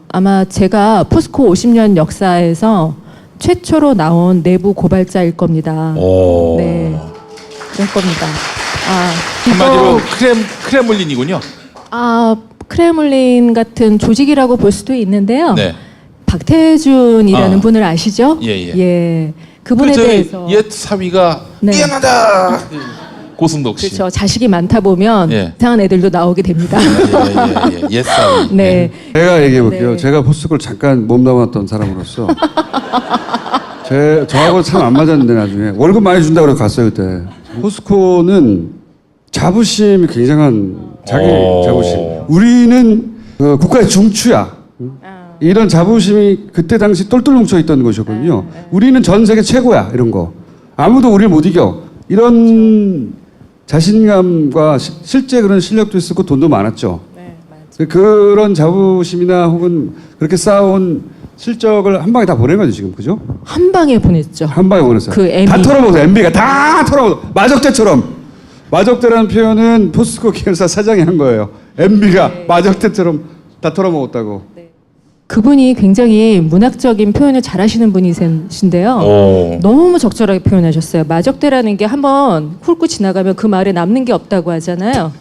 아마 제가 포스코 50년 역사에서 최초로 나온 내부 고발자일 겁니다. 네. 그럴 겁니다. 한마디로 크레물린이군요. 크레물린 같은 조직이라고 볼 수도 있는데요. 네. 박태준이라는 분을 아시죠? 예. 그분에 대해서 옛 사위가 미안하다. 고승덕 씨. 그렇죠. 자식이 많다 보면 이상한 애들도 나오게 됩니다. 옛 사위. 네. 제가 얘기해 볼게요. 제가 포스코를 잠깐 몸담았던 사람으로서 저하고 참 안 맞았는데 나중에 월급 많이 준다고 그래서 갔어요 그때. 포스코는 자부심이 굉장한 자기 자부심. 우리는 국가의 중추야. 이런 자부심이 그때 당시 똘똘 뭉쳐 있던 것이었거든요. 우리는 전 세계 최고야 이런 거. 아무도 우리를 못 이겨. 이런 자신감과 실제 그런 실력도 있었고 돈도 많았죠. 그런 자부심이나 혹은 그렇게 쌓아온 실적을 한 방에 다 보낸 거죠 지금, 그죠? 한 방에 보냈죠. 한 방에 보냈어요. 그 MB. 다 털어먹었어요. MB가 다 털어먹었어. 마적대처럼. 마적대라는 표현은 포스코 계열사 사장이 한 거예요. MB가 마적대처럼 다 털어먹었다고. 그분이 굉장히 문학적인 표현을 잘하시는 분이신데요. 너무 적절하게 표현하셨어요. 마적대라는 게 한번 훑고 지나가면 그 말에 남는 게 없다고 하잖아요.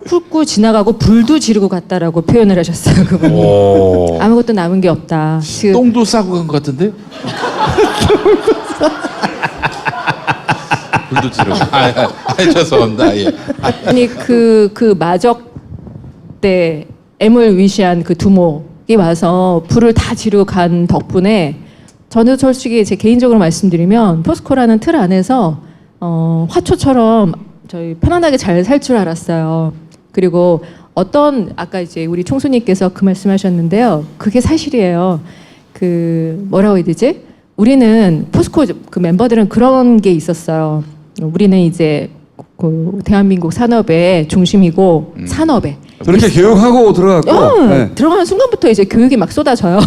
훑고 지나가고 불도 지르고 갔다라고 표현을 하셨어요. 그분이. 아무것도 남은 게 없다. 똥도 싸고 간 것 같은데? 불도 지르고. 죄송합니다. 예. 아니 그 마적대 M을 위시한 그 두목이 와서 불을 다 지르고 간 덕분에 저는 솔직히 제 개인적으로 말씀드리면 포스코라는 틀 안에서 화초처럼 저희 편안하게 잘 살 줄 알았어요. 그리고 어떤 아까 이제 우리 총수님께서 그 말씀하셨는데요. 그게 사실이에요. 그 뭐라고 해야 되지? 우리는 포스코 그 멤버들은 그런 게 있었어요. 우리는 이제 그 대한민국 산업의 중심이고 산업에 그렇게 교육하고 들어갔고 네. 들어가는 순간부터 이제 교육이 막 쏟아져요.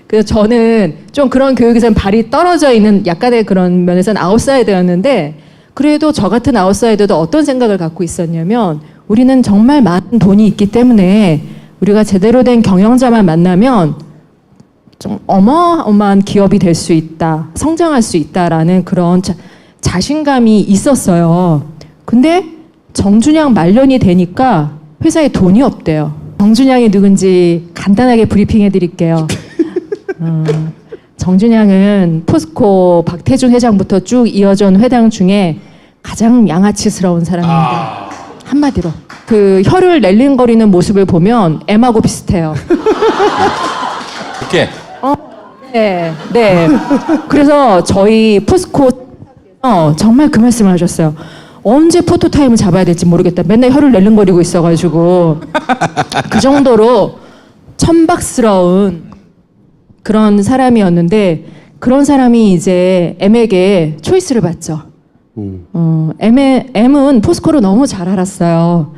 그래서 저는 좀 그런 교육에서는 발이 떨어져 있는 약간의 그런 면에서는 아웃사이더였는데 그래도 저 같은 아웃사이더도 어떤 생각을 갖고 있었냐면 우리는 정말 많은 돈이 있기 때문에 우리가 제대로 된 경영자만 만나면 좀 어마어마한 기업이 될 수 있다, 성장할 수 있다라는 그런 자신감이 있었어요. 근데 정준양 말년이 되니까 회사에 돈이 없대요. 정준양이 누군지 간단하게 브리핑해 드릴게요. 정준양은 포스코 박태준 회장부터 쭉 이어진 회장 중에 가장 양아치스러운 사람입니다. 한마디로. 그 혀를 낼링거리는 모습을 보면 M하고 비슷해요. 이렇게. 네, 네. 그래서 저희 포스코 정말 그 말씀을 하셨어요. 언제 포토타임을 잡아야 될지 모르겠다. 맨날 혀를 낼름거리고 있어가지고 그 정도로 천박스러운 그런 사람이었는데 그런 사람이 이제 M에게 초이스를 받죠. M은 포스코를 너무 잘 알았어요.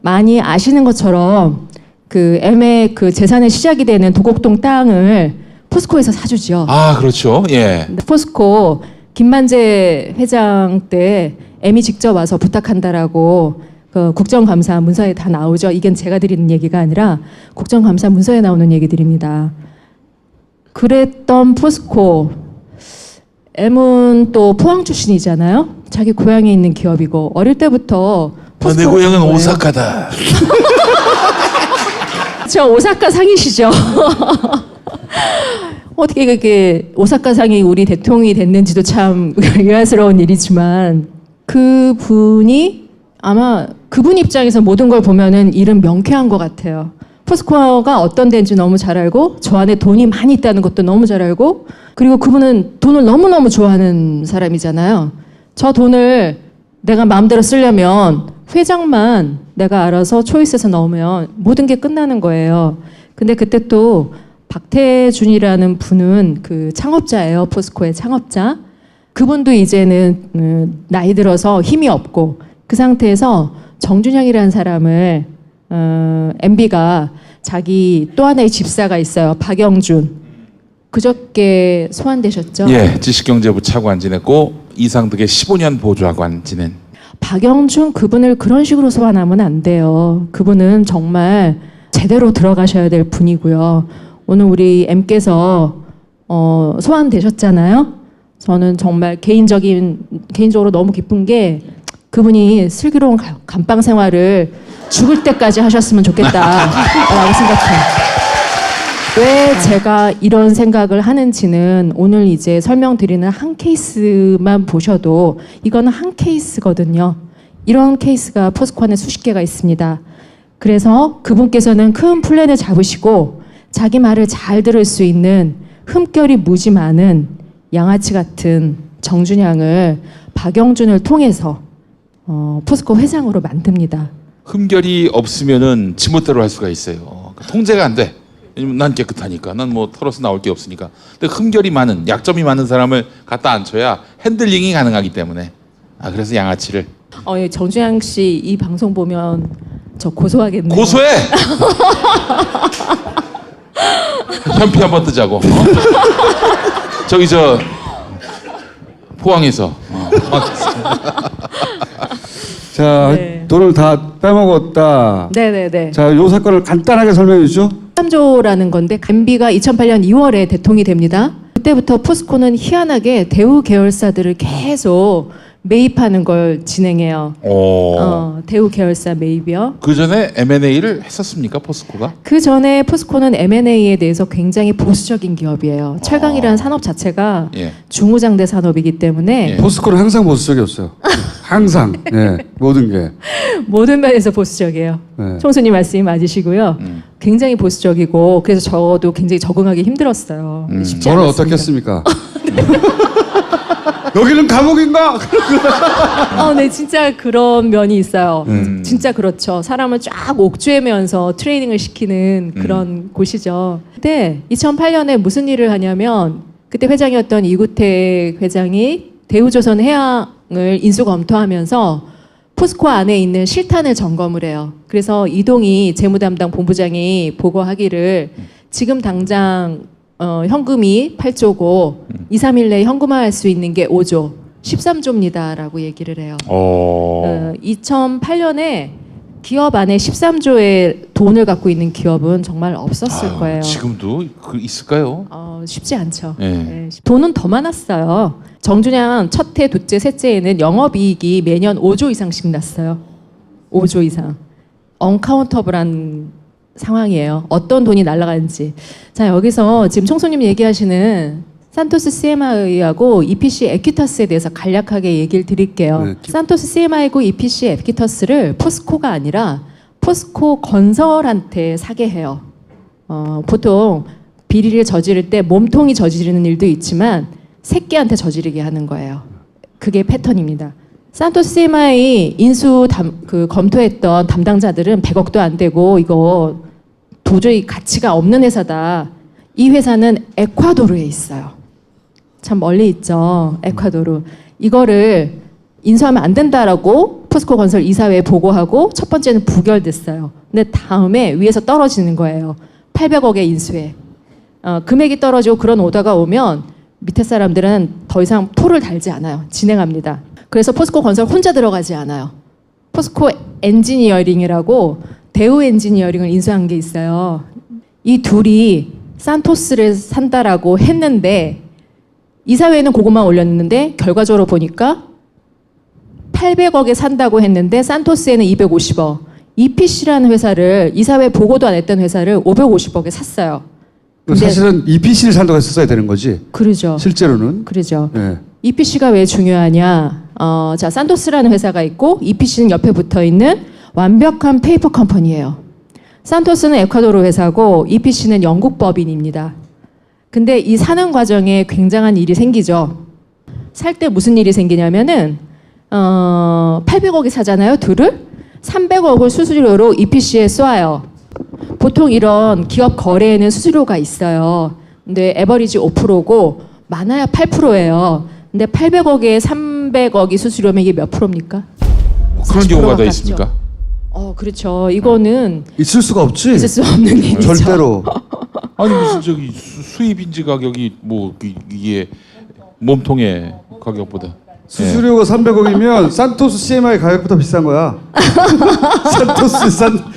많이 아시는 것처럼 그 M의 그 재산의 시작이 되는 도곡동 땅을 포스코에서 사주죠. 아, 그렇죠. 예. 포스코 김만재 회장 때 M이 직접 와서 부탁한다라고 그 국정감사 문서에 다 나오죠. 이건 제가 드리는 얘기가 아니라 국정감사 문서에 나오는 얘기들입니다. 그랬던 포스코 M은 또 포항 출신이잖아요. 자기 고향에 있는 기업이고 어릴 때부터 내 고향은 오사카다. 저 오사카 상이시죠. 어떻게 그게 오사카 상이 우리 대통령이 됐는지도 참 의아스러운 일이지만 그분이 아마 그분 입장에서 모든 걸 보면은 일은 명쾌한 것 같아요. 포스코가 어떤 데인지 너무 잘 알고 저 안에 돈이 많이 있다는 것도 너무 잘 알고 그리고 그분은 돈을 너무너무 좋아하는 사람이잖아요. 저 돈을 내가 마음대로 쓰려면 회장만 내가 알아서 초이스해서 넣으면 모든 게 끝나는 거예요. 근데 그때 또 박태준이라는 분은 그 창업자예요. 포스코의 창업자. 그분도 이제는 나이 들어서 힘이 없고 그 상태에서 정준영이라는 사람을 MB가 자기 또 하나의 집사가 있어요. 박영준. 그저께 소환되셨죠? 예, 지식경제부 차관 지냈고 이상득의 15년 보좌관 지낸. 박영준 그분을 그런 식으로 소환하면 안 돼요. 그분은 정말 제대로 들어가셔야 될 분이고요. 오늘 우리 M께서 소환되셨잖아요. 저는 정말 개인적으로 너무 기쁜 게 그분이 슬기로운 감방 생활을 죽을 때까지 하셨으면 좋겠다라고 생각해요. 왜 제가 이런 생각을 하는지는 오늘 이제 설명드리는 한 케이스만 보셔도 이거는 한 케이스거든요. 이런 케이스가 포스코 안에 수십 개가 있습니다. 그래서 그분께서는 큰 플랜을 잡으시고 자기 말을 잘 들을 수 있는 흠결이 무지 많은 양아치 같은 정준양을 박영준을 통해서 포스코 회장으로 만듭니다. 흠결이 없으면은 지멋대로 할 수가 있어요. 통제가 안 돼. 왜냐면 난 깨끗하니까. 난 뭐 털어서 나올 게 없으니까. 근데 흠결이 많은, 약점이 많은 사람을 갖다 앉혀야 핸들링이 가능하기 때문에. 아, 그래서 양아치를. 예, 정주영 씨 이 방송 보면 저 고소하겠네요. 고소해! 현피 한번 뜨자고. 어? 저기 포항에서. 자, 네. 돈을 다 빼먹었다. 네네네. 자, 요 사건을 간단하게 설명해 주죠. 3조라는 건데 MB가 2008년 2월에 대통이 됩니다. 그때부터 포스코는 희한하게 대우 계열사들을 계속 매입하는 걸 진행해요. 대우 계열사 매입이요. 그 전에 M&A를 했었습니까, 포스코가? 그 전에 포스코는 M&A에 대해서 굉장히 보수적인 기업이에요. 철강이라는 산업 자체가 예. 중후장대 산업이기 때문에 포스코는 항상 보수적이었어요. 항상. 예, 모든 게. 모든 면에서 보수적이에요. 네. 총수님 말씀이 맞으시고요. 굉장히 보수적이고 그래서 저도 굉장히 적응하기 힘들었어요. 쉽지 저는 않았습니다. 어떻겠습니까? 여기는 감옥인가? 네, 진짜 그런 면이 있어요. 네. 진짜 그렇죠. 사람을 쫙 옥죄면서 트레이닝을 시키는 그런 곳이죠. 근데 2008년에 무슨 일을 하냐면 그때 회장이었던 이구택 회장이 대우조선 해양을 인수 검토하면서 포스코 안에 있는 실탄을 점검을 해요. 그래서 이동희 재무담당 본부장이 보고하기를 지금 당장 현금이 8조고 2, 3일 내에 현금화할 수 있는 게 5조, 13조입니다라고 얘기를 해요. 2008년에 기업 안에 13조의 돈을 갖고 있는 기업은 정말 없었을 거예요. 지금도 있을까요? 쉽지 않죠. 네. 네, 돈은 더 많았어요. 정준영 첫해, 둘째, 셋째에는 영업이익이 매년 5조 이상씩 났어요. 5조 이상. 언카운터블한 상황이에요. 어떤 돈이 날아가는지. 자, 여기서 지금 총수님 얘기하시는 산토스 CMI하고 EPC 에퀴터스에 대해서 간략하게 얘기를 드릴게요. 네. 산토스 CMI하고 EPC 에퀴터스를 포스코가 아니라 포스코 건설한테 사게 해요. 보통 비리를 저지를 때 몸통이 저지르는 일도 있지만 새끼한테 저지르게 하는 거예요. 그게 패턴입니다. 산토스 CMI 인수 검토했던 담당자들은 100억도 안 되고 이거 도저히 가치가 없는 회사다. 이 회사는 에콰도르에 있어요. 참 멀리 있죠. 에콰도르. 이거를 인수하면 안 된다라고 포스코 건설 이사회에 보고하고 첫 번째는 부결됐어요. 근데 다음에 위에서 떨어지는 거예요. 800억의 인수회. 금액이 떨어지고 그런 오더가 오면 밑에 사람들은 더 이상 토를 달지 않아요. 진행합니다. 그래서 포스코 건설 혼자 들어가지 않아요. 포스코 엔지니어링이라고 대우 엔지니어링을 인수한 게 있어요. 이 둘이 산토스를 산다라고 했는데 이사회에는 그것만 올렸는데 결과적으로 보니까 800억에 산다고 했는데 산토스에는 250억. EPC라는 회사를 이사회 보고도 안 했던 회사를 550억에 샀어요. 사실은 EPC를 산다고 했었어야 되는 거지. 그러죠. 실제로는. 그러죠. 네. EPC가 왜 중요하냐? 자, 산토스라는 회사가 있고 EPC는 옆에 붙어 있는 완벽한 페이퍼 컴퍼니예요. 산토스는 에콰도르 회사고 EPC는 영국 법인입니다. 근데 이 사는 과정에 굉장한 일이 생기죠. 살 때 무슨 일이 생기냐면은 800억에 사잖아요, 둘을. 300억을 수수료로 EPC에 쏘아요. 보통 이런 기업 거래에는 수수료가 있어요. 근데 에버리지 5%고 많아야 8%예요. 근데 800억에 300억이 수수료면 이게 몇 프로입니까? 그런 경우가 더 가깝죠. 있습니까? 그렇죠. 이거는 있을 수가 없지. 있을 수 없는 일이죠. 절대로. 아니 무슨 저기 수입 인지 가격이 뭐 이게 몸통의 가격보다 수수료가 300억이면 산토스 CMI 가격보다 비싼 거야. 산토스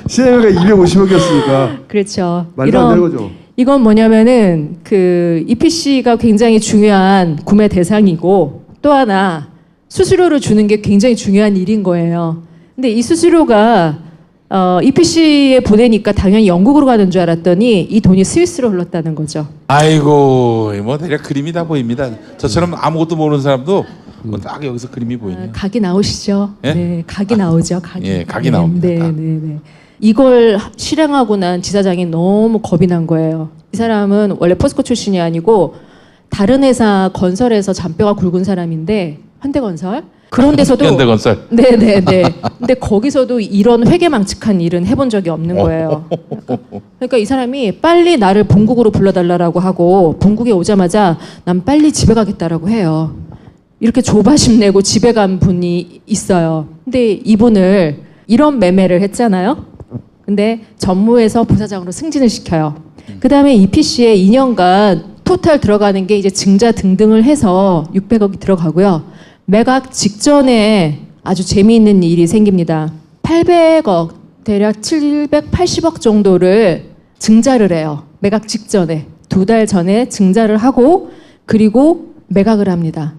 CMI가 250억이었으니까. 그렇죠. 말도 안 되는 거죠. 이건 뭐냐면은 그 EPC가 굉장히 중요한 구매 대상이고 또 하나 수수료를 주는 게 굉장히 중요한 일인 거예요. 근데 이 수수료가 EPC에 보내니까 당연히 영국으로 가는 줄 알았더니 이 돈이 스위스로 흘렀다는 거죠. 아이고 뭐 대략 그림이 다 보입니다. 저처럼 아무것도 모르는 사람도 딱 여기서 그림이 보이네요. 각이 나오시죠? 예? 네, 각이 나오죠. 각이. 예, 각이 나옵니다. 네, 각. 네, 네. 이걸 실행하고 난 지사장이 너무 겁이 난 거예요. 이 사람은 원래 포스코 출신이 아니고 다른 회사 건설에서 잔뼈가 굵은 사람인데 현대건설. 그런 데서도 현대건설. 네네네. 근데 거기서도 이런 회계망측한 일은 해본 적이 없는 거예요. 그러니까 이 사람이 빨리 나를 본국으로 불러달라고 하고 본국에 오자마자 난 빨리 집에 가겠다라고 해요. 이렇게 조바심 내고 집에 간 분이 있어요. 근데 이분을 이런 매매를 했잖아요. 근데 전무에서 부사장으로 승진을 시켜요. 그 다음에 EPC에 2년간 토탈 들어가는 게 이제 증자 등등을 해서 600억이 들어가고요. 매각 직전에 아주 재미있는 일이 생깁니다. 800억, 대략 780억 정도를 증자를 해요. 매각 직전에. 2달 전에 증자를 하고 그리고 매각을 합니다.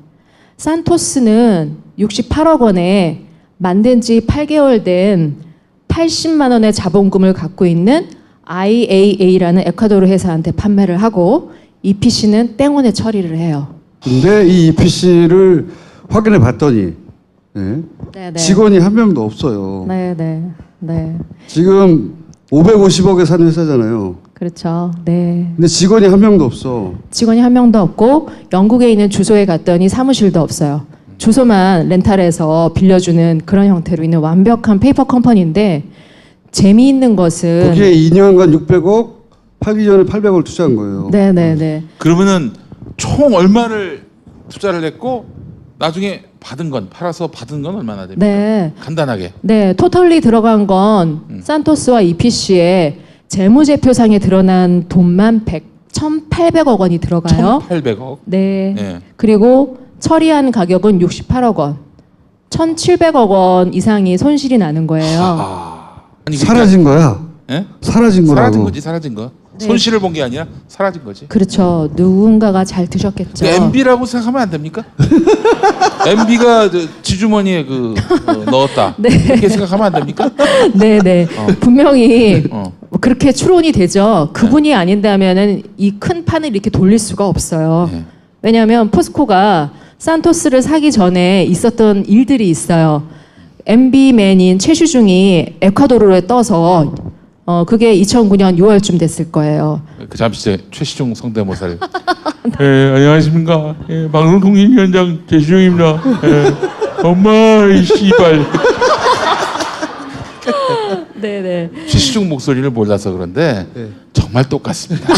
산토스는 68억 원에 만든 지 8개월 된 80만 원의 자본금을 갖고 있는 IAA라는 에콰도르 회사한테 판매를 하고 EPC는 땡원에 처리를 해요. 근데 이 EPC를 확인해 봤더니 네네. 직원이 한 명도 없어요. 네네. 네. 지금 550억에 산 회사잖아요. 그렇죠. 네. 근데 직원이 한 명도 없어. 직원이 한 명도 없고 영국에 있는 주소에 갔더니 사무실도 없어요. 주소만 렌탈해서 빌려주는 그런 형태로 있는 완벽한 페이퍼 컴퍼니인데 재미있는 것은 거기에 2년간 600억, 팔기 전에 800억을 투자한 거예요. 네네네. 그러면은 총 얼마를 투자를 했고 나중에 받은 건 팔아서 받은 건 얼마나 됩니까? 네. 간단하게. 네, 토털리 들어간 건 산토스와 EPC의 재무제표상에 드러난 돈만 1,800억 원이 들어가요. 1,800억. 네. 네. 그리고 처리한 가격은 68억 원. 1,700억 원 이상이 손실이 나는 거예요. 아니, 사라진 거야. 예? 사라진 거라고. 사라진 거지, 사라진 거. 네. 손실을 본 게 아니라 사라진 거지. 그렇죠. 누군가가 잘 드셨겠죠. MB라고 생각하면 안 됩니까? MB가 지주머니에 넣었다. 네. 그렇게 생각하면 안 됩니까? 네네. 분명히 어. 그렇게 추론이 되죠. 그분이 아닌다면은 이 큰 판을 이렇게 돌릴 수가 없어요. 네. 왜냐하면 포스코가 산토스를 사기 전에 있었던 일들이 있어요. MB맨인 최슈중이 에콰도르에 떠서 그게 2009년 6월쯤 됐을 거예요. 그 잠시 최시중 성대모사를. 예, 안녕하십니까. 예, 방송통신위원장 최시중입니다. 예, 엄마 이 씨발. 네네. 최시중 목소리를 몰라서 그런데 정말 똑같습니다.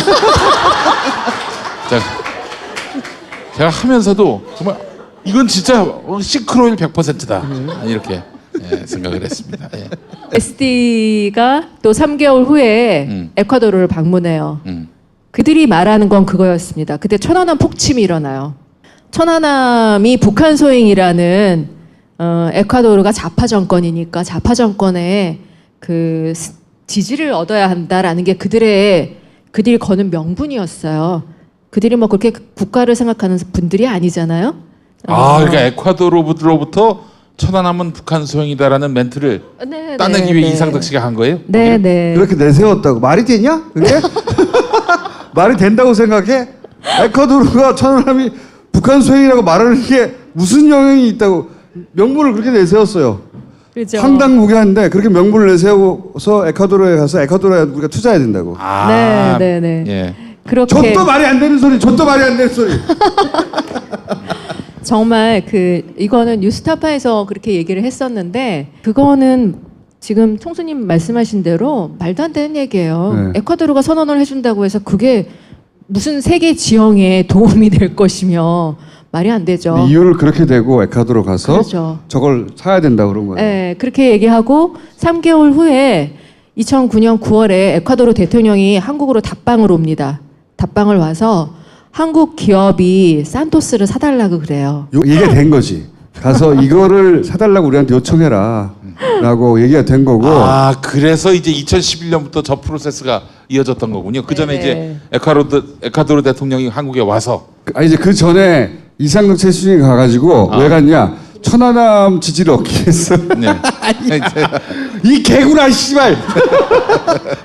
제가 하면서도 정말 이건 진짜 싱크로율 100%다 이렇게 생각을 했습니다. 예. SD가 또 3개월 후에 에콰도르를 방문해요. 그들이 말하는 건 그거였습니다. 그때 천안함 폭침이 일어나요. 천안함이 북한 소행이라는 에콰도르가 좌파 정권이니까 좌파 정권에 그 지지를 얻어야 한다라는 게 그들이 거는 명분이었어요. 그들이 뭐 그렇게 국가를 생각하는 분들이 아니잖아요. 그러니까 에콰도르로부터 천안함은 북한 소행이다라는 멘트를 따내기 위해 이상덕 씨가 한 거예요? 네네. 그렇게 내세웠다고. 말이 되냐? 그게? 말이 된다고 생각해? 에콰도르가 천안함이 북한 소행이라고 말하는 게 무슨 영향이 있다고 명분을 그렇게 내세웠어요. 그렇죠. 황당무계한데 그렇게 명분을 내세워서 에콰도르에 가서 에콰도르에 우리가 투자해야 된다고. 네네네. 예. 그렇게 좆도 말이 안 되는 소리, 좆도 말이 안 되는 소리. 정말 이거는 뉴스타파에서 그렇게 얘기를 했었는데 그거는 지금 총수님 말씀하신 대로 말도 안 되는 얘기예요. 네. 에콰도르가 선언을 해준다고 해서 그게 무슨 세계 지형에 도움이 될 것이며 말이 안 되죠. 이유를 그렇게 대고 에콰도르 가서 그렇죠. 저걸 사야 된다 그런 거예요. 네, 그렇게 얘기하고 3개월 후에 2009년 9월에 에콰도르 대통령이 한국으로 답방을 옵니다. 답방을 와서 한국 기업이 산토스를 사달라고 그래요. 이게 된 거지. 가서 이거를 사달라고 우리한테 요청해라 라고 얘기가 된 거고. 그래서 이제 2011년부터 저 프로세스가 이어졌던 거군요. 그 전에 네네. 이제 에콰도르 대통령이 한국에 와서 이제 그 전에 이상덕 최수중이 가가지고 왜 갔냐? 천안함 지지를 얻기 위해서. 네. 이 개구나 씨발.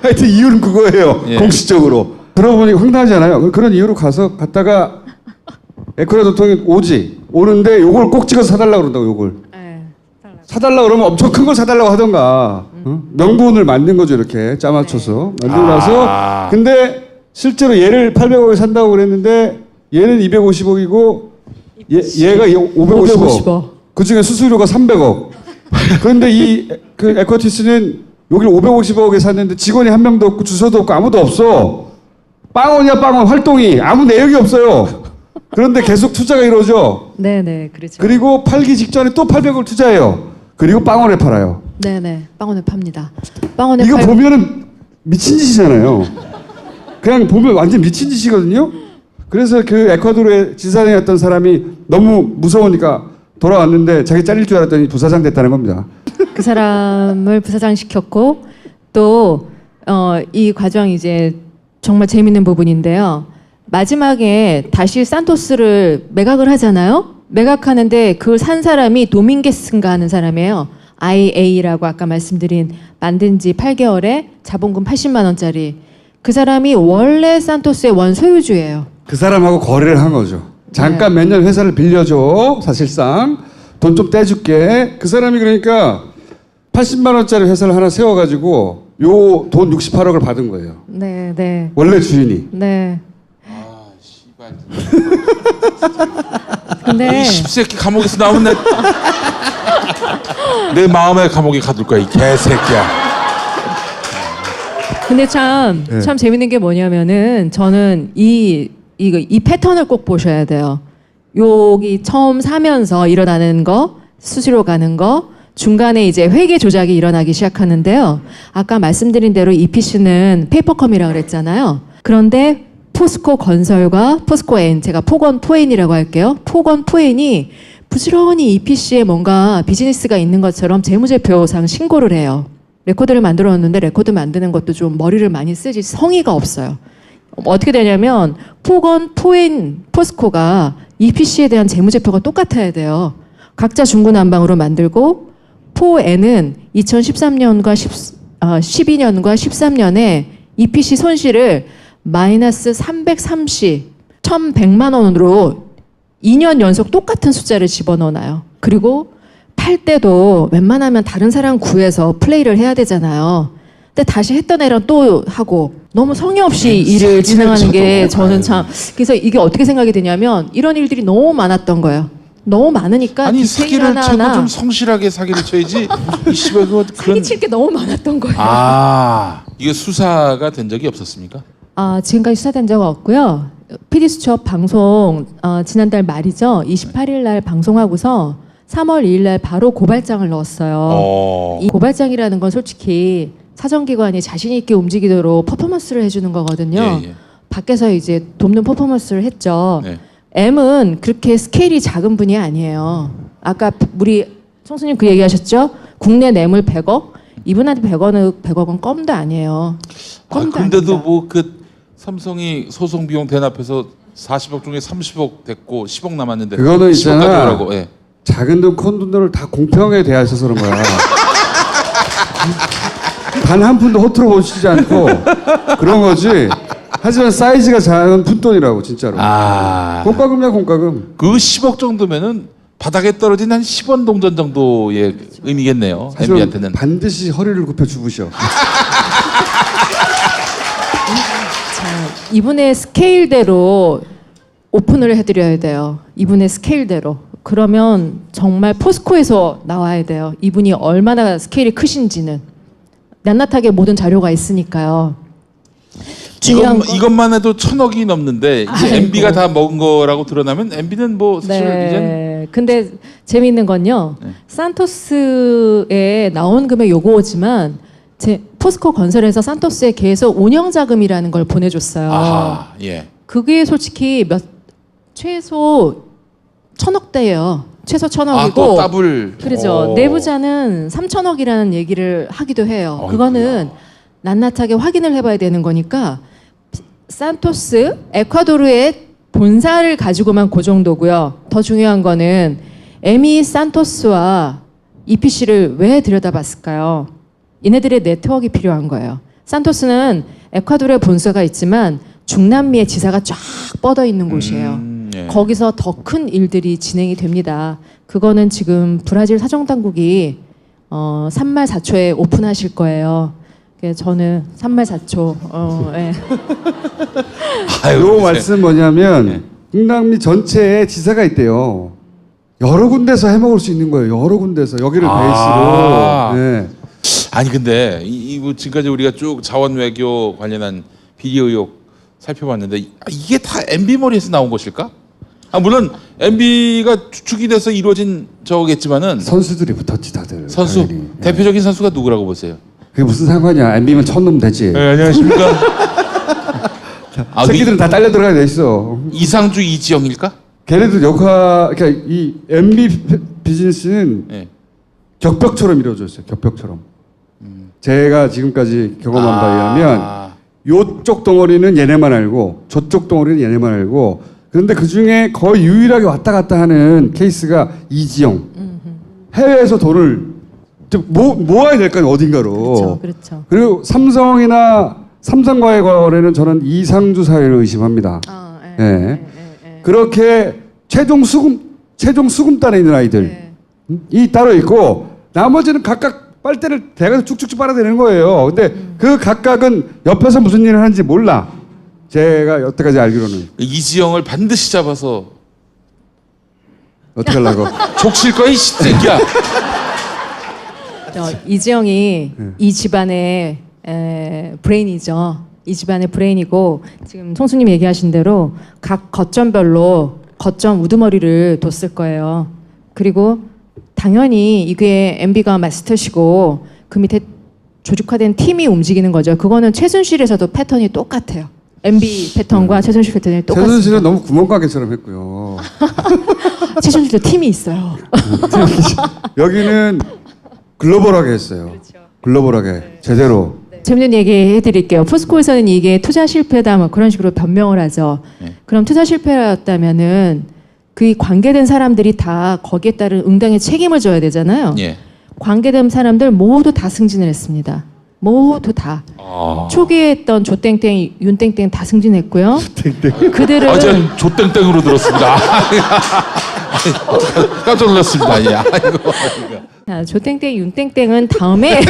하여튼 이유는 그거예요. 예. 공식적으로. 그러고 보니 황당하지 않아요? 그런 이유로 갔다가 에콰도르 대통령이 오는데 요걸 꼭 찍어서 사달라고 그런다고 요걸. 네, 사달라고 그러면 엄청 큰 걸 사달라고 하던가. 명분을 만든 거죠 이렇게 짜맞춰서. 만들고 나서 근데 실제로 얘를 800억에 산다고 그랬는데 얘는 250억이고 얘가 550억. 그 중에 수수료가 300억. 그런데 그 에쿼티스는 여기를 550억에 샀는데 직원이 한 명도 없고 주소도 없고 아무도 없어. 빵원이야 빵원. 활동이 아무 내역이 없어요. 그런데 계속 투자가 이루어져. 네네, 그렇죠. 그리고 팔기 직전에 또 800억을 투자해요. 그리고 빵원에 팔아요. 네네, 빵원에 팝니다. 빵원에 이거 보면은 미친 짓이잖아요. 그냥 보면 완전 미친 짓이거든요. 그래서 그 에콰도르의 지사장이었던 사람이 너무 무서우니까 돌아왔는데 자기 잘릴 줄 알았더니 부사장 됐다는 겁니다. 그 사람을 부사장 시켰고 또 이 과정 이제 정말 재밌는 부분인데요. 마지막에 다시 산토스를 매각을 하잖아요. 매각하는데 그걸 산 사람이 도밍게스인가 하는 사람이에요. IA라고 아까 말씀드린 만든 지 8개월에 자본금 80만 원짜리. 그 사람이 원래 산토스의 원소유주예요. 그 사람하고 거래를 한 거죠. 잠깐 몇 년 회사를 빌려줘. 사실상 돈 좀 떼줄게. 그 사람이 그러니까 80만 원짜리 회사를 하나 세워가지고 요 돈 68억을 받은 거예요. 네, 네. 원래 주인이. 네. 아, 씨발. 근데 이 십새끼 감옥에서 나오면 내 마음의 감옥에 가둘 거야 이 개새끼야. 근데 참 재밌는 게 뭐냐면은 저는 이 패턴을 꼭 보셔야 돼요. 여기 처음 사면서 일어나는 거, 수수료 가는 거, 중간에 이제 회계 조작이 일어나기 시작하는데요. 아까 말씀드린 대로 EPC는 페이퍼컴이라고 그랬잖아요. 그런데 포스코 건설과 포스코 N, 제가 포건 포엔이라고 할게요. 포건 포엔이 부지런히 EPC에 뭔가 비즈니스가 있는 것처럼 재무제표상 신고를 해요. 레코드를 만들었는데 레코드 만드는 것도 좀 머리를 많이 쓰지 성의가 없어요. 어떻게 되냐면 포건, 포엔, 포스코가 EPC에 대한 재무제표가 똑같아야 돼요. 각자 중구난방으로 만들고 포엔은 2013년과 12년과 13년에 EPC 손실을 마이너스 1,100만 원으로 2년 연속 똑같은 숫자를 집어넣어놔요. 그리고 팔 때도 웬만하면 다른 사람 구해서 플레이를 해야 되잖아요. 근데 다시 했던 애랑 또 하고 너무 성의 없이 일을 진행하는 게 저는 참 그래서 이게 어떻게 생각이 드냐면 이런 일들이 너무 많았던 거예요. 너무 많으니까 아니 사기를 쳐도 좀 성실하게 사기를 쳐야지. 이 씨발 그런 사기 칠 게 너무 많았던 거예요. 아 이게 수사가 된 적이 없었습니까? 지금까지 수사된 적 없고요. PD수첩 방송 지난달 말이죠. 28일 날 방송하고서 3월 2일 날 바로 고발장을 넣었어요. 이 고발장이라는 건 솔직히 사정기관이 자신 있게 움직이도록 퍼포먼스를 해주는 거거든요. 밖에서 이제 돕는 퍼포먼스를 했죠. M은 그렇게 스케일이 작은 분이 아니에요. 아까 우리 총수님 그 얘기하셨죠? 국내 뇌물 100억? 이분한테 100억은 껌도 아니에요. 껌도 근데도 아닙니다. 뭐 그 삼성이 소송 비용 대납해서 40억 중에 30억 됐고 10억 남았는데 그거는 10억까지 있잖아. 오라고. 예. 작은 돈, 큰 돈들을 다 공평하게 대하셔서 그런 거야. 단 한 푼도 허투루 보시지 않고 그런 거지. 하지만 사이즈가 작은 푼돈이라고 진짜로. 공과금이야 공과금. 그 10억 정도면은 바닥에 떨어진 한 10원 동전 정도의 의미겠네요. 하지만 MB한테는. 반드시 허리를 굽혀 주무셔. 이분의 스케일대로 오픈을 해드려야 돼요. 이분의 스케일대로. 그러면 정말 포스코에서 나와야 돼요. 이분이 얼마나 스케일이 크신지는. 낱낱하게 모든 자료가 있으니까요. 이것만 해도 1,000억이 넘는데 이제 MB가 다 먹은 거라고 드러나면 MB는 뭐 사실 이제 근데 재미있는 건요. 산토스에 나온 금액 요거지만 포스코 건설에서 산토스에 계속 운영 자금이라는 걸 보내줬어요. 아하, 예. 그게 솔직히 최소 1,000억대예요. 최소 1,000억이고. 또 더블. 그렇죠. 내부자는 3,000억이라는 얘기를 하기도 해요. 그거는 낱낱하게 확인을 해봐야 되는 거니까 산토스 에콰도르의 본사를 가지고만 그 정도고요. 더 중요한 거는 에미 산토스와 EPC를 왜 들여다봤을까요? 얘네들의 네트워크가 필요한 거예요. 산토스는 에콰도르에 본사가 있지만 중남미에 지사가 쫙 뻗어 있는 곳이에요. 거기서 더 큰 일들이 진행이 됩니다. 그거는 지금 브라질 사정당국이 3말 4초에 오픈하실 거예요. 저는 3말 4초. 예. 요 말씀 뭐냐면 중남미 전체에 지사가 있대요. 여러 군데서 해먹을 수 있는 거예요. 여러 군데서 여기를 아. 베이스로. 네. 아니 근데 뭐 지금까지 우리가 쭉 자원 외교 관련한 비리 의혹 살펴봤는데 이게 다 MB 머리에서 나온 것일까? 물론 MB가 주축이 돼서 이루어진 저겠지만은 선수들이 붙었지 다들. 선수 당연히. 대표적인 선수가 누구라고 보세요? 그게 무슨 상관이야? MB면 천놈 되지. 네, 안녕하십니까? 새끼들은 다 딸려 들어가야 돼 있어. 이상주 이지영일까? 걔네들 그러니까 이 MB 비즈니스는 네. 격벽처럼 이루어졌어요. 격벽처럼. 제가 지금까지 경험한 바에 의하면 요쪽 덩어리는 얘네만 알고 저쪽 덩어리는 얘네만 알고 그런데 그중에 거의 유일하게 왔다 갔다 하는 케이스가 이지영. 해외에서 돈을 모아야 될 거 아니에요. 어딘가로. 그렇죠. 그렇죠. 그리고 삼성과의 거래는 저는 이상주 사회를 의심합니다. 예. 그렇게 최종 수금단에 있는 아이들 이 따로 있고 나머지는 각각 빨대를 대가서 쭉쭉쭉 빨아대는 거예요. 근데 그 각각은 옆에서 무슨 일을 하는지 몰라. 제가 여태까지 알기로는. 이지영을 반드시 잡아서 어떻게 하려고? 족칠 거야 이 새끼야. 이지영이 이 집안의 브레인이죠. 이 집안의 브레인이고 지금 총수님 얘기하신 대로 각 거점별로 거점 우두머리를 뒀을 거예요. 그리고 당연히 이게 MB가 마스터시고 그 밑에 조직화된 팀이 움직이는 거죠. 그거는 최순실에서도 패턴이 똑같아요. MB 패턴과 최순실 패턴이 똑같아요. 최순실은 너무 구멍가게처럼 했고요. 최순실도 팀이 있어요. 여기는 글로벌하게 했어요. 글로벌하게 제대로. 재밌는 얘기 해드릴게요. 포스코에서는 이게 투자 실패다 뭐 그런 식으로 변명을 하죠. 그럼 투자 실패였다면은 그 관계된 사람들이 다 거기에 따른 응당의 책임을 져야 되잖아요. 예. 관계된 사람들 모두 다 승진을 했습니다. 모두 다. 초기에 했던 조땡땡, 윤땡땡 다 승진했고요. 그들은 저는 조땡땡으로 들었습니다. 깜짝 놀랐습니다. 예. 자, 조땡땡, 윤땡땡은 다음에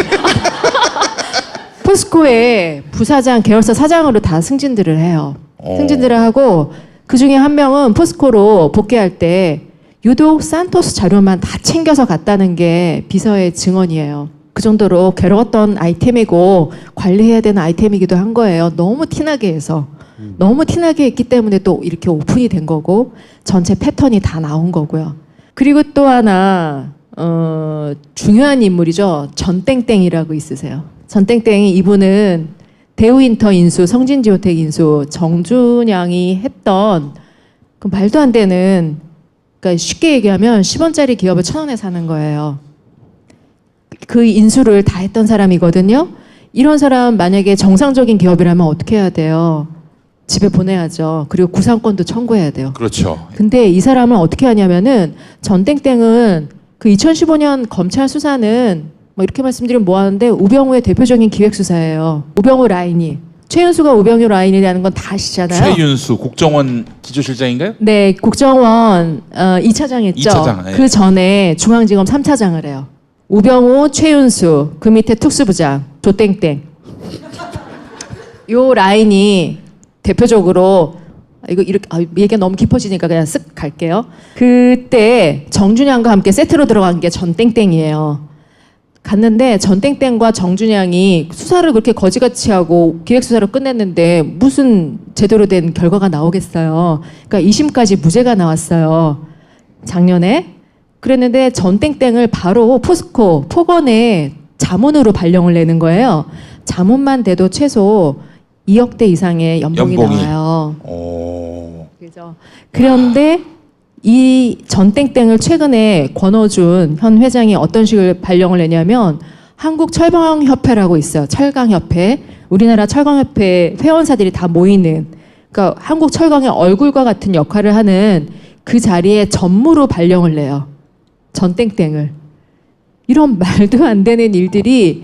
포스코의 부사장, 계열사 사장으로 다 승진들을 해요. 승진들을 하고 그 중에 한 명은 포스코로 복귀할 때 유독 산토스 자료만 다 챙겨서 갔다는 게 비서의 증언이에요. 그 정도로 괴로웠던 아이템이고 관리해야 되는 아이템이기도 한 거예요. 너무 티나게 해서. 너무 티나게 했기 때문에 또 이렇게 오픈이 된 거고 전체 패턴이 다 나온 거고요. 그리고 또 하나 중요한 인물이죠. 전땡땡이라고 있으세요. 전땡땡이 이분은 대우인터 인수, 성진지오텍 인수, 정준양이 했던 그 말도 안 되는, 그러니까 쉽게 얘기하면 10원짜리 기업을 1,000원에 사는 거예요. 그 인수를 다 했던 사람이거든요. 이런 사람 만약에 정상적인 기업이라면 어떻게 해야 돼요? 집에 보내야죠. 그리고 구상권도 청구해야 돼요. 그렇죠. 근데 이 사람은 어떻게 하냐면은 전땡땡은 그 2015년 검찰 수사는 뭐 이렇게 말씀드리면 뭐하는데 우병우의 대표적인 기획수사예요. 우병우 라인이. 최윤수가 우병우 라인이라는 건 다 아시잖아요. 최윤수 국정원 기조실장인가요? 네, 국정원 2차장 했죠. 2차장, 네. 그 전에 중앙지검 3차장을 해요. 우병우, 최윤수, 그 밑에 특수부장 조땡땡. 요 라인이 대표적으로 이거 이렇게 얘기가 너무 깊어지니까 그냥 쓱 갈게요. 그때 정준양과 함께 세트로 들어간 게 전땡땡이에요. 갔는데 전땡땡과 정준양이 수사를 그렇게 거지같이 하고 기획수사로 끝냈는데 무슨 제대로 된 결과가 나오겠어요. 그러니까 2심까지 무죄가 나왔어요. 작년에. 그랬는데 전땡땡을 바로 포스코 폭언에 자문으로 발령을 내는 거예요. 자문만 돼도 최소 2억대 이상의 연봉이 나와요. 그죠. 그런데 이 전땡땡을 최근에 권어준 현 회장이 어떤 식으로 발령을 내냐면 한국철강협회라고 있어요. 철강협회. 우리나라 철강협회 회원사들이 다 모이는, 그러니까 한국철강의 얼굴과 같은 역할을 하는 그 자리에 전무로 발령을 내요. 전땡땡을. 이런 말도 안 되는 일들이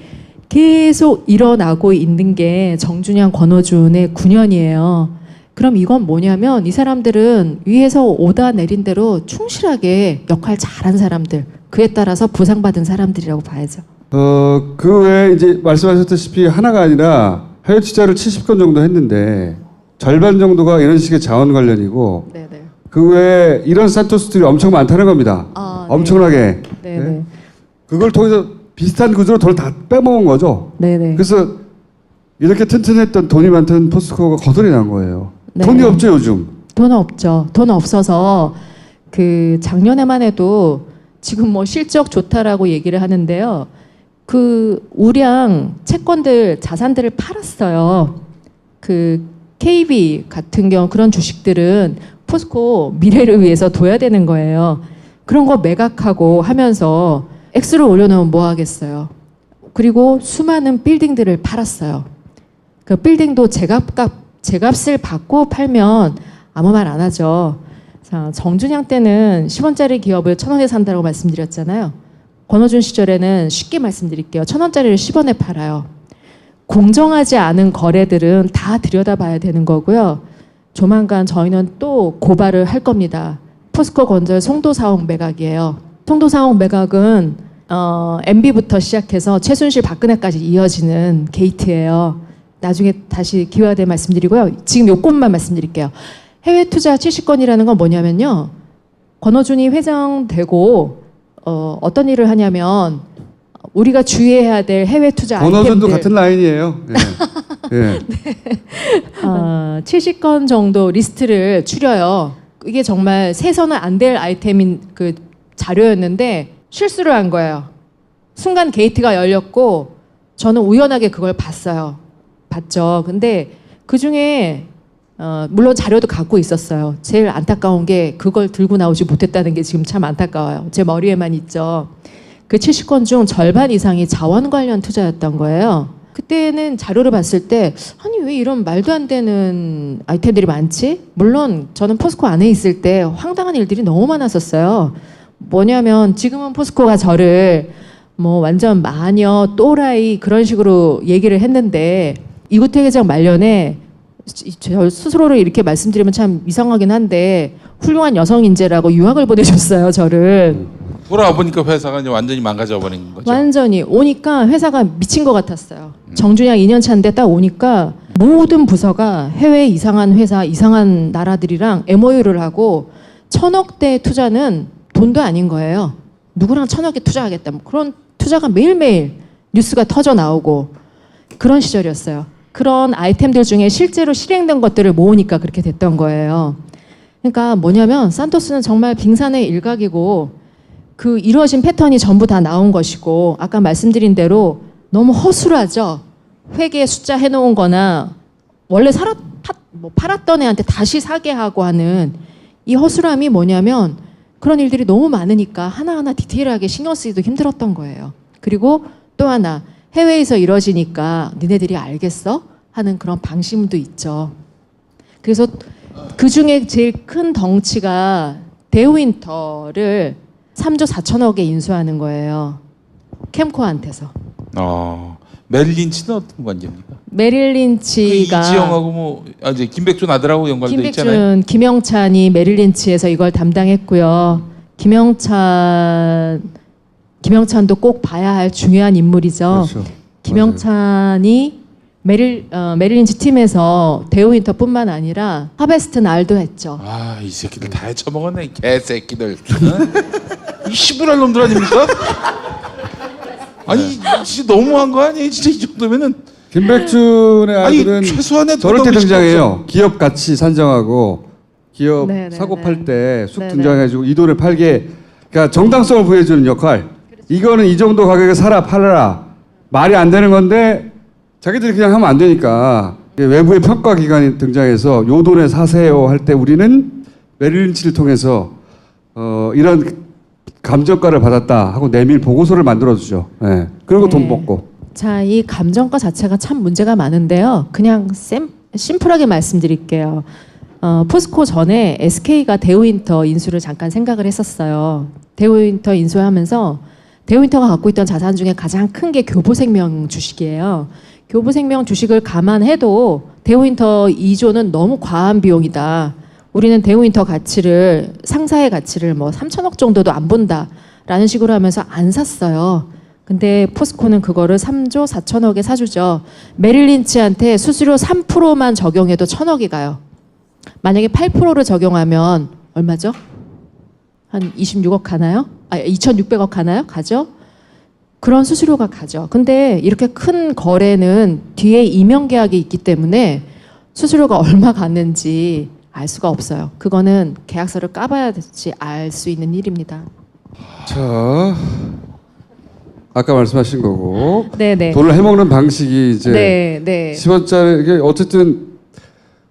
계속 일어나고 있는 게 정준양, 권어준의 9년이에요. 그럼 이건 뭐냐면 이 사람들은 위에서 오다 내린 대로 충실하게 역할 잘한 사람들, 그에 따라서 보상받은 사람들이라고 봐야죠. 그 외에 이제 말씀하셨다시피 하나가 아니라 해외 투자를 70건 정도 했는데 절반 정도가 이런 식의 자원 관련이고 네네. 그 외에 이런 산토스들이 엄청 많다는 겁니다. 아, 엄청나게. 네. 네? 그걸 통해서 비슷한 구조로 돈 다 빼먹은 거죠. 네네. 그래서 이렇게 튼튼했던 돈이 많던 포스코가 거덜이 난 거예요. 네. 돈이 없죠 요즘. 돈 없죠. 돈 없어서 그 작년에만 해도 지금 뭐 실적 좋다라고 얘기를 하는데요. 그 우량 채권들 자산들을 팔았어요. 그 KB 같은 경우 그런 주식들은 포스코 미래를 위해서 둬야 되는 거예요. 그런 거 매각하고 하면서 액수를 올려놓으면 뭐 하겠어요. 그리고 수많은 빌딩들을 팔았어요. 그 빌딩도 제값을 받고 팔면 아무 말 안 하죠. 자, 정준영 때는 10원짜리 기업을 1,000원에 산다고 말씀드렸잖아요. 권오준 시절에는 쉽게 말씀드릴게요. 1,000원짜리를 10원에 팔아요. 공정하지 않은 거래들은 다 들여다봐야 되는 거고요. 조만간 저희는 또 고발을 할 겁니다. 포스코 건설 송도 사옥 매각이에요. 송도 사옥 매각은 MB부터 시작해서 최순실 박근혜까지 이어지는 게이트예요. 나중에 다시 기회가 되면 말씀드리고요. 지금 요것만 말씀드릴게요. 해외 투자 70건이라는 건 뭐냐면요. 권오준이 회장되고 어떤 일을 하냐면 우리가 주의해야 될 해외 투자 아이템들. 권오준도 같은 라인이에요. 예. 예. 네. 70건 정도 리스트를 추려요. 이게 정말 세서는 안 될 아이템인 그 자료였는데 실수를 한 거예요. 순간 게이트가 열렸고 저는 우연하게 그걸 봤죠. 근데 그 중에 물론 자료도 갖고 있었어요. 제일 안타까운 게 그걸 들고 나오지 못했다는 게 지금 참 안타까워요. 제 머리에만 있죠. 그 70건 중 절반 이상이 자원 관련 투자였던 거예요. 그때는 자료를 봤을 때 아니 왜 이런 말도 안 되는 아이템들이 많지? 물론 저는 포스코 안에 있을 때 황당한 일들이 너무 많았었어요. 뭐냐면 지금은 포스코가 저를 뭐 완전 마녀, 또라이 그런 식으로 얘기를 했는데 이구태 회장 말년에 저 스스로를 이렇게 말씀드리면 참 이상하긴 한데 훌륭한 여성 인재라고 유학을 보내줬어요, 저를. 돌아와 보니까 회사가 이제 완전히 망가져 버린 거죠. 완전히 오니까 회사가 미친 것 같았어요. 정준영 2년 차인데 딱 오니까 모든 부서가 해외 이상한 회사, 이상한 나라들이랑 MOU를 하고 1,000억대 투자는 돈도 아닌 거예요. 누구랑 1,000억에 투자하겠다. 뭐 그런 투자가 매일매일 뉴스가 터져 나오고 그런 시절이었어요. 그런 아이템들 중에 실제로 실행된 것들을 모으니까 그렇게 됐던 거예요. 그러니까 뭐냐면 산토스는 정말 빙산의 일각이고 그 이루어진 패턴이 전부 다 나온 것이고 아까 말씀드린 대로 너무 허술하죠. 회계 숫자 해놓은 거나 원래 팔았던 애한테 다시 사게 하고 하는 이 허술함이 뭐냐면 그런 일들이 너무 많으니까 하나하나 디테일하게 신경 쓰기도 힘들었던 거예요. 그리고 또 하나 해외에서 이루어지니까 니네들이 알겠어? 하는 그런 방심도 있죠. 그래서 그 중에 제일 큰 덩치가 데우윈터를 3조 4천억에 인수하는 거예요. 캠코한테서. 메릴 린치는 어떤 관계입니까? 메릴 린치가 이지영하고 뭐 이제 김백준 아들하고 연관돼 있잖아요. 김영찬이 메릴 린치에서 이걸 담당했고요. 김영찬도 꼭 봐야 할 중요한 인물이죠. 그렇죠. 김영찬이 메릴 린치 팀에서 데우윈터뿐만 아니라 하베스트 날도 했죠. 이 새끼들 다 해쳐먹었네, 이 개새끼들. 이 시부랄 놈들 아닙니까? 아니 진짜 너무한 거 아니에요? 진짜 이 정도면은. 김백준의 아들은 최소한의 저럴 때 등장해요. 기업 가치 산정하고 기업 네네네. 사고 팔 때 쑥 네네. 등장해가지고 이 돈을 팔게, 그러니까 정당성을 부여해주는 역할. 이거는 이 정도 가격에 사라 팔아라 말이 안 되는 건데 자기들이 그냥 하면 안 되니까 외부의 평가 기관이 등장해서 요 돈에 사세요 할 때 우리는 메릴 린치를 통해서 이런 감정가를 받았다 하고 내밀 보고서를 만들어주죠. 네. 그리고 돈 먹고. 자, 이 감정가 자체가 참 문제가 많은데요. 그냥 심플하게 말씀드릴게요. 포스코 전에 SK가 데우윈터 인수를 잠깐 생각을 했었어요. 데우윈터 인수하면서 데우윈터가 갖고 있던 자산 중에 가장 큰 게 교보생명 주식이에요. 교보생명 주식을 감안해도 데우윈터 2조는 너무 과한 비용이다. 우리는 데우윈터 가치를, 상사의 가치를 뭐 3천억 정도도 안 본다라는 식으로 하면서 안 샀어요. 근데 포스코는 그거를 3조 4천억에 사주죠. 메릴 린치한테 수수료 3%만 적용해도 1,000억이 가요. 만약에 8%를 적용하면 얼마죠? 한 26억 가나요? 2,600억 가나요? 가죠? 그런 수수료가 가죠. 근데 이렇게 큰 거래는 뒤에 이명 계약이 있기 때문에 수수료가 얼마 갔는지 알 수가 없어요. 그거는 계약서를 까봐야지 알 수 있는 일입니다. 자, 아까 말씀하신 거고 네네. 돈을 해먹는 방식이 이제 네. 10원짜리 이게 어쨌든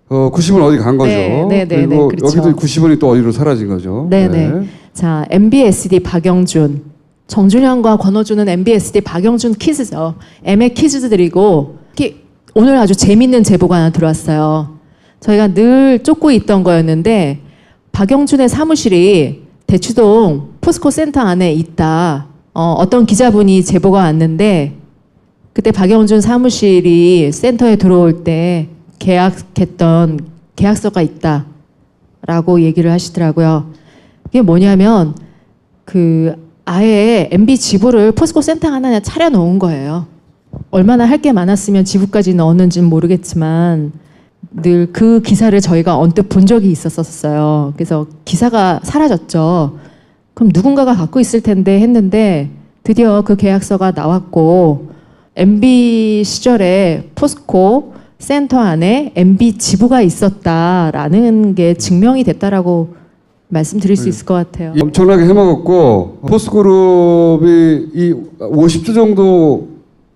90원 어디 간 거죠. 네, 그리고 그렇죠. 여기도 90원이 또 어디로 사라진 거죠. 네네. 자, MBSD 박영준. 정준현과 권호준은 MBSD 박영준 키즈죠. 애매 키즈들이고 오늘 아주 재밌는 제보가 하나 들어왔어요. 저희가 늘 쫓고 있던 거였는데 박영준의 사무실이 대치동 포스코 센터 안에 있다. 어떤 기자분이 제보가 왔는데 그때 박영준 사무실이 센터에 들어올 때 계약했던 계약서가 있다라고 얘기를 하시더라고요. 이게 뭐냐면 아예 MB 지부를 포스코 센터 하나 차려놓은 거예요. 얼마나 할 게 많았으면 지부까지 넣었는지는 모르겠지만 늘 그 기사를 저희가 언뜻 본 적이 있었어요. 그래서 기사가 사라졌죠. 그럼 누군가가 갖고 있을 텐데 했는데 드디어 그 계약서가 나왔고 MB 시절에 포스코 센터 안에 MB 지부가 있었다라는 게 증명이 됐다라고 말씀드릴 수 있을 것 같아요. 엄청나게 해먹었고 포스코그룹이 이 50조 정도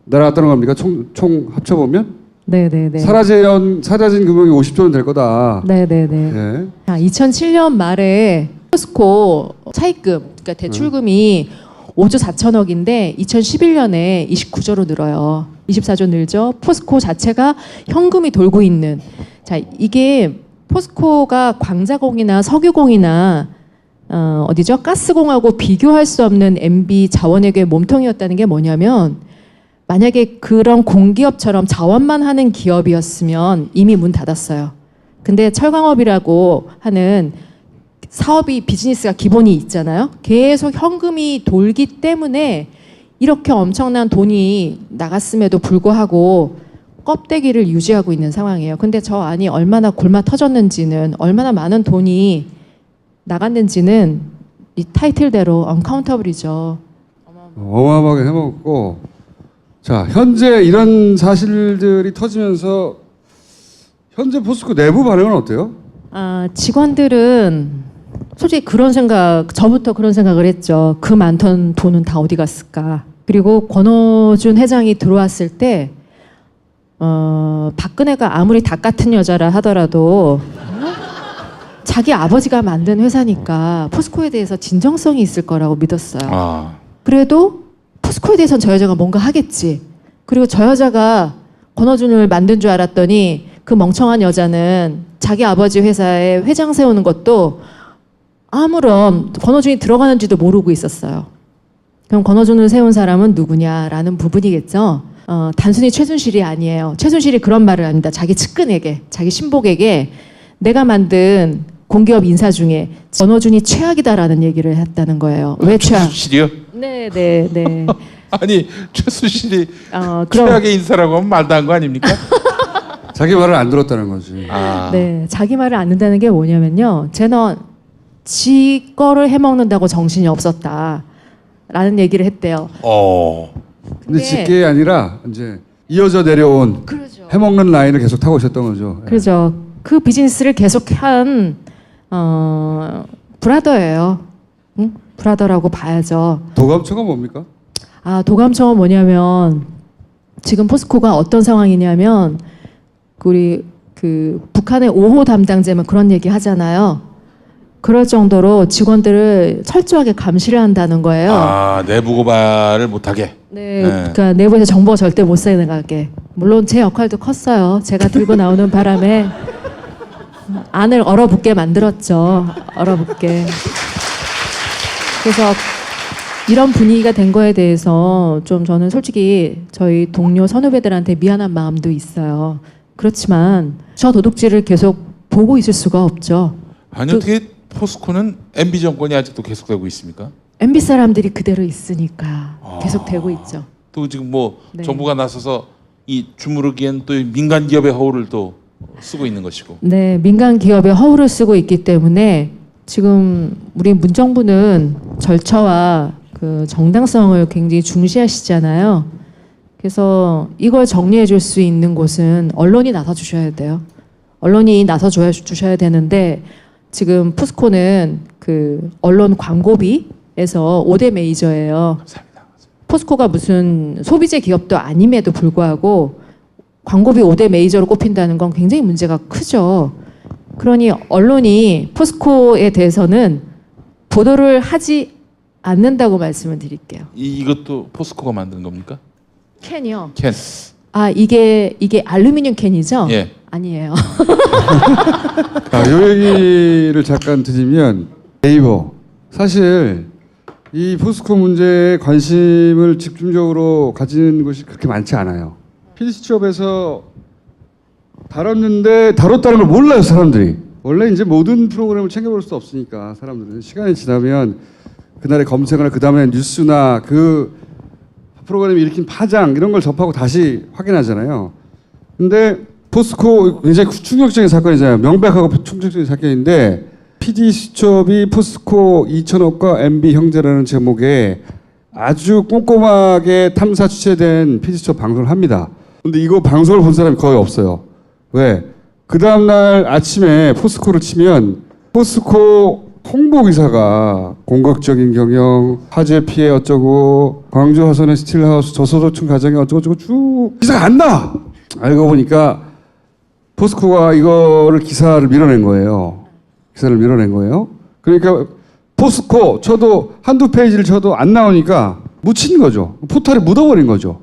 날아갔다는 겁니까? 총 합쳐보면? 네네네. 사라진 금액이 50조는 될 거다. 네네네. 네. 2007년 말에 포스코 차입금, 그러니까 대출금이 5조 4천억인데 2011년에 29조로 늘어요. 24조 늘죠. 포스코 자체가 현금이 돌고 있는. 자, 이게 포스코가 광자공이나 석유공이나 어디죠? 가스공하고 비교할 수 없는 MB 자원외교의 몸통이었다는 게 뭐냐면 만약에 그런 공기업처럼 자원만 하는 기업이었으면 이미 문 닫았어요. 근데 철강업이라고 하는 사업이 비즈니스가 기본이 있잖아요. 계속 현금이 돌기 때문에 이렇게 엄청난 돈이 나갔음에도 불구하고 껍데기를 유지하고 있는 상황이에요. 근데 저 안이 얼마나 굶어 터졌는지는 얼마나 많은 돈이 나갔는지는 이 타이틀대로 언카운터블이죠. 어마어마하게 해먹었고 자 현재 이런 사실들이 터지면서 현재 포스코 내부 반응은 어때요? 직원들은 솔직히 저부터 그런 생각을 했죠. 그 많던 돈은 다 어디 갔을까. 그리고 권호준 회장이 들어왔을 때 박근혜가 아무리 닭 같은 여자라 하더라도 자기 아버지가 만든 회사니까 포스코에 대해서 진정성이 있을 거라고 믿었어요. 그래도 포스코에 대해서는 저 여자가 뭔가 하겠지. 그리고 저 여자가 권호준을 만든 줄 알았더니 그 멍청한 여자는 자기 아버지 회사에 회장 세우는 것도 아무런 권호준이 들어가는지도 모르고 있었어요. 그럼 권호준을 세운 사람은 누구냐라는 부분이겠죠. 단순히 최순실이 아니에요. 최순실이 그런 말을 합니다. 자기 측근에게, 자기 신복에게 내가 만든 공기업 인사 중에 권호준이 최악이다라는 얘기를 했다는 거예요. 왜 최악? 최순실이요? 네. 아니 최순실이 최악의 인사라고 하면 말도 안 거 아닙니까? 자기 말을 안 들었다는 거지. 네, 자기 말을 안 듣는다는 게 뭐냐면요. 쟤는 지 거를 해먹는다고 정신이 없었다라는 얘기를 했대요. 근데 직계가 아니라 이제 이어져 내려온 그렇죠. 해먹는 라인을 계속 타고 있었던 거죠. 그렇죠. 그 비즈니스를 계속한 브라더예요. 응? 브라더라고 봐야죠. 도감청은 뭡니까? 도감청은 뭐냐면 지금 포스코가 어떤 상황이냐면 우리 북한의 5호 담당자면 그런 얘기 하잖아요. 그럴 정도로 직원들을 철저하게 감시를 한다는 거예요. 내부 고발을 못하게. 네, 그러니까 내부에서 정보가 절대 못 새나가게. 물론 제 역할도 컸어요. 제가 들고 나오는 바람에 안을 얼어붙게 만들었죠. 얼어붙게. 그래서 이런 분위기가 된 거에 대해서 좀 저는 솔직히 저희 동료 선후배들한테 미안한 마음도 있어요. 그렇지만 저 도둑질을 계속 보고 있을 수가 없죠. 아니 어떻게 포스코는 MB 정권이 아직도 계속되고 있습니까? MB 사람들이 그대로 있으니까 계속 되고 있죠. 또 지금 뭐 네. 정부가 나서서 이 주무르기엔 또 민간 기업의 허울을 또 쓰고 있는 것이고. 네, 민간 기업의 허울을 쓰고 있기 때문에 지금 우리 문정부는 절차와 그 정당성을 굉장히 중시하시잖아요. 그래서 이걸 정리해 줄 수 있는 곳은 언론이 나서 주셔야 돼요. 언론이 나서 주셔야 되는데 지금 포스코는 그 언론 광고비에서 5대 메이저예요. 포스코가 무슨 소비재 기업도 아님에도 불구하고 광고비 5대 메이저로 꼽힌다는 건 굉장히 문제가 크죠. 그러니 언론이 포스코에 대해서는 보도를 하지 않는다고 말씀을 드릴게요. 이것도 포스코가 만든 겁니까? 캔이요? 캔. 아, 이게 알루미늄 캔이죠? 예. 아니에요. 요 얘기를 잠깐 드리면 네이버 사실 이 포스코 문제에 관심을 집중적으로 가진 곳이 그렇게 많지 않아요. PD수첩에서 다뤘는데 다뤘다는 걸 몰라요, 사람들이. 원래 이제 모든 프로그램을 챙겨볼 수 없으니까 사람들은 시간이 지나면 그날의 검색어나 그 다음에 뉴스나 그 프로그램이 일으킨 파장 이런 걸 접하고 다시 확인하잖아요. 근데 포스코 굉장히 충격적인 사건이잖아요. 명백하고 충격적인 사건인데 PD수첩이 포스코 2천억과 MB 형제라는 제목의 아주 꼼꼼하게 탐사 취재된 PD수첩 방송을 합니다. 근데 이거 방송을 본 사람이 거의 없어요. 왜? 그 다음날 아침에 포스코를 치면 포스코 홍보 기사가 공격적인 경영, 화재 피해 어쩌고, 광주 화성의 스틸하우스 저소득층 가정에 어쩌고저쩌고 쭉 기사가 안 나! 알고 보니까 포스코가 이거를 기사를 밀어낸 거예요. 기사를 밀어낸 거예요. 그러니까 포스코 쳐도 한두 페이지를 쳐도 안 나오니까 묻힌 거죠. 포털에 묻어버린 거죠.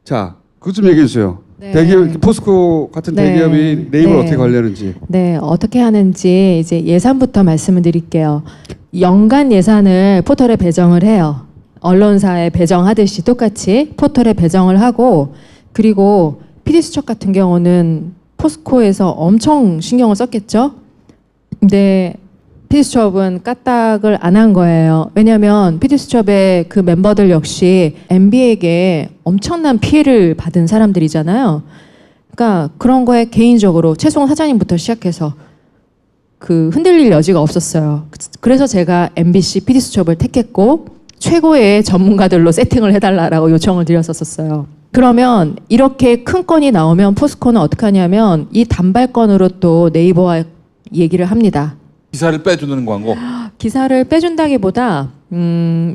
자, 그것 좀 얘기해 주세요. 네. 대기업, 포스코 같은 네. 대기업이 네이버를 네. 어떻게 관리하는지. 네, 어떻게 하는지 이제 예산부터 말씀을 드릴게요. 연간 예산을 포털에 배정을 해요. 언론사에 배정하듯이 똑같이 포털에 배정을 하고, 그리고 PD수첩 같은 경우는 포스코에서 엄청 신경을 썼겠죠. 근데 PD수첩은 까딱을 안 한 거예요. 왜냐하면 PD수첩의 그 멤버들 역시 MB에게 엄청난 피해를 받은 사람들이잖아요. 그러니까 그런 거에 개인적으로 최송 사장님부터 시작해서 그 흔들릴 여지가 없었어요. 그래서 제가 MBC PD수첩을 택했고 최고의 전문가들로 세팅을 해달라고 요청을 드렸었어요. 그러면 이렇게 큰 건이 나오면 포스코는 어떻게 하냐면 이 단발건으로 또 네이버와 얘기를 합니다. 기사를 빼주는 광고. 기사를 빼준다기보다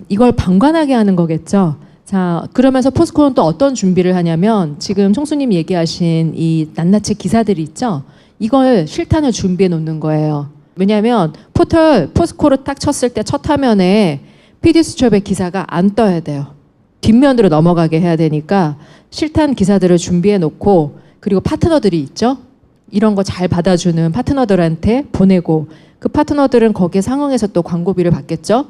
이걸 방관하게 하는 거겠죠. 자, 그러면서 포스코는 또 어떤 준비를 하냐면 지금 총수님 얘기하신 이 낱낱이 기사들이 있죠. 이걸 실탄을 준비해 놓는 거예요. 왜냐하면 포스코로 딱 쳤을 때 첫 화면에 PD수첩의 기사가 안 떠야 돼요. 뒷면으로 넘어가게 해야 되니까 실탄 기사들을 준비해 놓고, 그리고 파트너들이 있죠. 이런 거 잘 받아주는 파트너들한테 보내고, 그 파트너들은 거기에 상응해서 또 광고비를 받겠죠.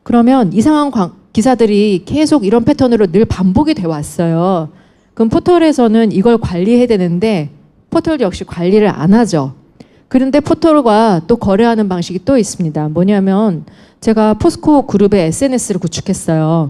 그러면 이상한 기사들이 계속 이런 패턴으로 늘 반복이 돼 왔어요. 그럼 포털에서는 이걸 관리해야 되는데 포털 역시 관리를 안 하죠. 그런데 포털과 또 거래하는 방식이 또 있습니다. 뭐냐면 제가 포스코 그룹의 SNS를 구축했어요.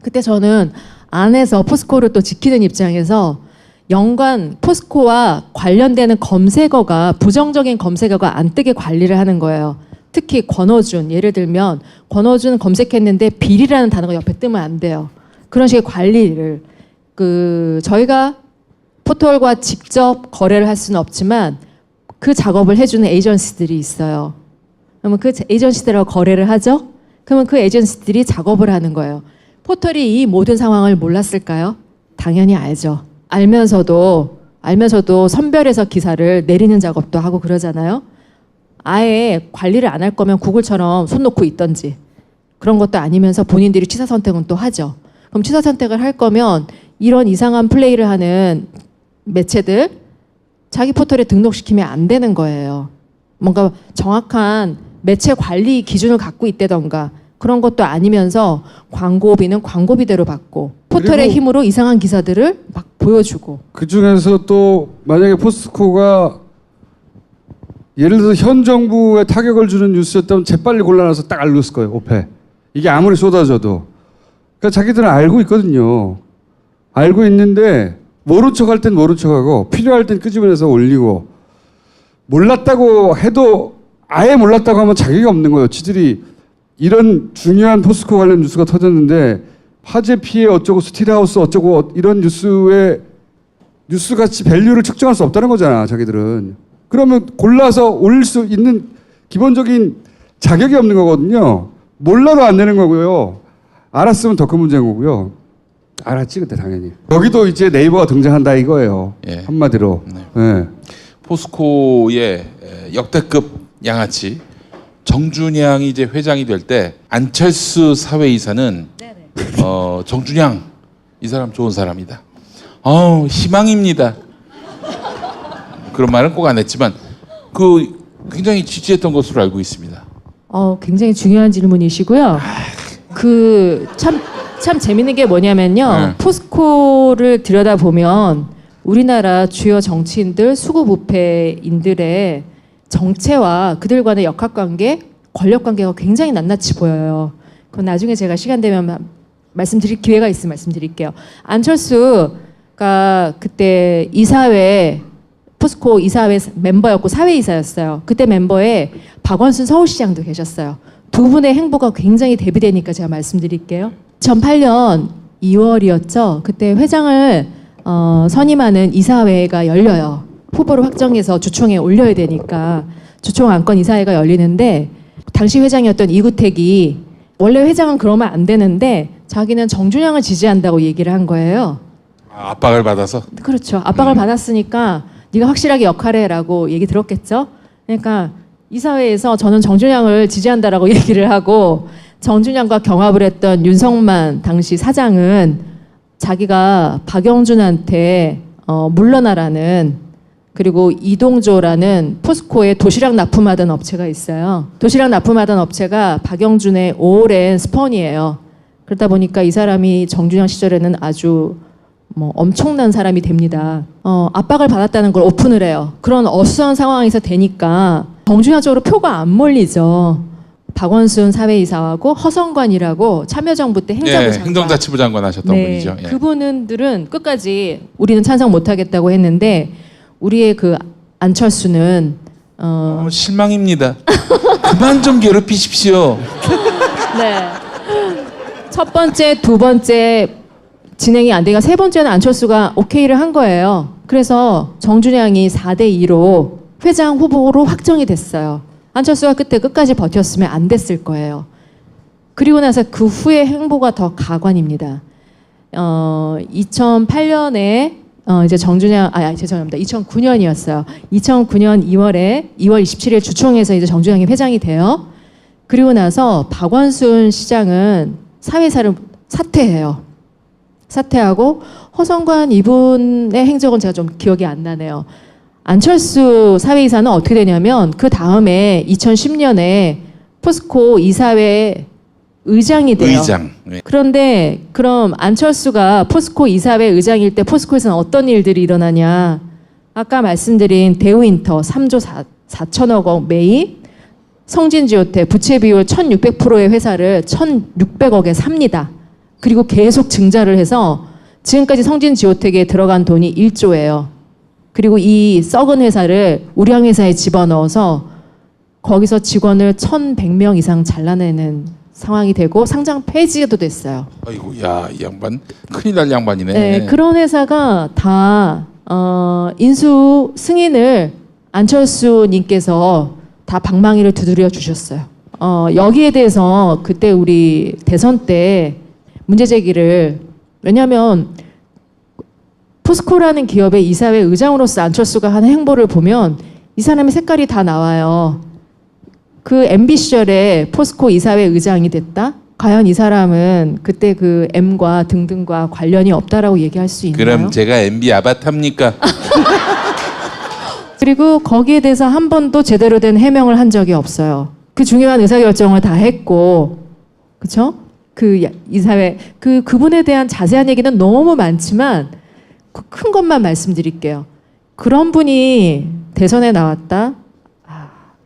그때 저는 안에서 포스코를 또 지키는 입장에서 연관 포스코와 관련되는 검색어가 부정적인 검색어가 안 뜨게 관리를 하는 거예요. 특히 권어준, 예를 들면 권어준 검색했는데 비리라는 단어가 옆에 뜨면 안 돼요. 그런 식의 관리를 저희가 포털과 직접 거래를 할 수는 없지만 그 작업을 해주는 에이전시들이 있어요. 그러면 그 에이전시들하고 거래를 하죠. 그러면 그 에이전시들이 작업을 하는 거예요. 포털이 이 모든 상황을 몰랐을까요? 당연히 알죠. 알면서도 선별해서 기사를 내리는 작업도 하고 그러잖아요. 아예 관리를 안 할 거면 구글처럼 손 놓고 있던지 그런 것도 아니면서 본인들이 취사 선택은 또 하죠. 그럼 취사 선택을 할 거면 이런 이상한 플레이를 하는 매체들 자기 포털에 등록시키면 안 되는 거예요. 뭔가 정확한 매체 관리 기준을 갖고 있다던가 그런 것도 아니면서 광고비는 광고비대로 받고 포털의 힘으로 이상한 기사들을 막 보여주고. 그중에서 또 만약에 포스코가 예를 들어서 현 정부에 타격을 주는 뉴스였다면 재빨리 골라놔서 딱 알렸을 거예요. 오페. 이게 아무리 쏟아져도. 그러니까 자기들은 알고 있거든요. 알고 있는데 모른 척할 땐 모른 척하고 필요할 땐 끄집어내서 올리고 몰랐다고 해도 아예 몰랐다고 하면 자격이 없는 거예요. 지들이 이런 중요한 포스코 관련 뉴스가 터졌는데 화재 피해 어쩌고 스틸하우스 어쩌고 이런 뉴스같이 밸류를 측정할 수 없다는 거잖아. 자기들은. 그러면 골라서 올릴 수 있는 기본적인 자격이 없는 거거든요. 몰라도 안 되는 거고요. 알았으면 더 큰 문제인 거고요. 알았지 그때 당연히. 여기도 이제 네이버가 등장한다 이거예요. 예. 한마디로. 네. 예. 포스코의 역대급 양아치 정준양이 이제 회장이 될 때 안철수 사회이사는 정준양 이 사람 좋은 사람이다. 희망입니다. 그런 말은 꼭 안 했지만 그 굉장히 지지했던 것으로 알고 있습니다. 굉장히 중요한 질문이시고요. 그 참 재밌는 게 뭐냐면요. 포스코를 들여다보면 우리나라 주요 정치인들, 수구부패인들의 정체와 그들 간의 역학관계, 권력관계가 굉장히 낱낱이 보여요. 그건 나중에 제가 시간 되면 말씀드릴 기회가 있으면 말씀드릴게요. 안철수가 그때 이사회, 포스코 이사회 멤버였고 사회이사였어요. 그때 멤버에 박원순 서울시장도 계셨어요. 두 분의 행보가 굉장히 대비되니까 제가 말씀드릴게요. 2008년 2월이었죠. 그때 회장을 선임하는 이사회가 열려요. 후보를 확정해서 주총에 올려야 되니까 주총 안건 이사회가 열리는데 당시 회장이었던 이구택이 원래 회장은 그러면 안 되는데 자기는 정준양을 지지한다고 얘기를 한 거예요. 압박을 받아서? 그렇죠. 압박을 받았으니까 네가 확실하게 역할해라고 얘기 들었겠죠. 그러니까 이사회에서 저는 정준양을 지지한다라고 얘기를 하고 정준양과 경합을 했던 윤석만 당시 사장은 자기가 박영준한테 물러나라는 그리고 이동조라는 포스코에 도시락 납품하던 업체가 있어요. 도시락 납품하던 업체가 박영준의 오랜 스폰이에요. 그러다 보니까 이 사람이 정준양 시절에는 아주 엄청난 사람이 됩니다. 압박을 받았다는 걸 오픈을 해요. 그런 어수선한 상황에서 되니까 정준양 쪽으로 표가 안 몰리죠. 박원순 사회이사하고 허성관이라고 참여정부 때 행정부 장관. 행정자치부 장관 하셨던 분이죠. 예. 그분들은 끝까지 우리는 찬성 못하겠다고 했는데 우리의 그 안철수는 실망입니다. 그만 좀 괴롭히십시오. 네. 첫 번째, 두 번째 진행이 안 되니까 세 번째는 안철수가 오케이를 한 거예요. 그래서 정준양이 4대2로 회장 후보로 확정이 됐어요. 안철수가 그때 끝까지 버텼으면 안 됐을 거예요. 그리고 나서 그 후의 행보가 더 가관입니다. 2008년에 이제 정준양, 죄송합니다. 2009년이었어요. 2009년 2월 27일 주총에서 이제 정준양이 회장이 돼요. 그리고 나서 박원순 시장은 사회사를 사퇴해요. 사퇴하고 허성관 이분의 행적은 제가 좀 기억이 안 나네요. 안철수 사회이사는 어떻게 되냐면 그 다음에 2010년에 포스코 이사회 의장이 돼요. 의장. 네. 그런데 그럼 안철수가 포스코 이사회 의장일 때 포스코에서는 어떤 일들이 일어나냐. 아까 말씀드린 대우인터 3조 4천억 원 매입, 성진지오텍 부채 비율 1600%의 회사를 1600억에 삽니다. 그리고 계속 증자를 해서 지금까지 성진지오텍에 들어간 돈이 1조예요. 그리고 이 썩은 회사를 우량회사에 집어넣어서 거기서 직원을 1100명 이상 잘라내는 상황이 되고 상장 폐지도 됐어요. 아이고, 야, 이 양반 큰일 날 양반이네. 네, 그런 회사가 다 인수 승인을 안철수님께서 다 방망이를 두드려 주셨어요. 여기에 대해서 그때 우리 대선 때 문제 제기를, 왜냐하면 포스코라는 기업의 이사회 의장으로서 안철수가 하는 행보를 보면 이 사람의 색깔이 다 나와요. 그 MB 시절에 포스코 이사회 의장이 됐다? 과연 이 사람은 그때 그 M과 등등과 관련이 없다라고 얘기할 수 있나요? 그럼 제가 MB 아바타입니까? 그리고 거기에 대해서 한 번도 제대로 된 해명을 한 적이 없어요. 그 중요한 의사결정을 다 했고, 그렇죠? 그 이사회 그분에 대한 자세한 얘기는 너무 많지만 큰 것만 말씀드릴게요. 그런 분이 대선에 나왔다.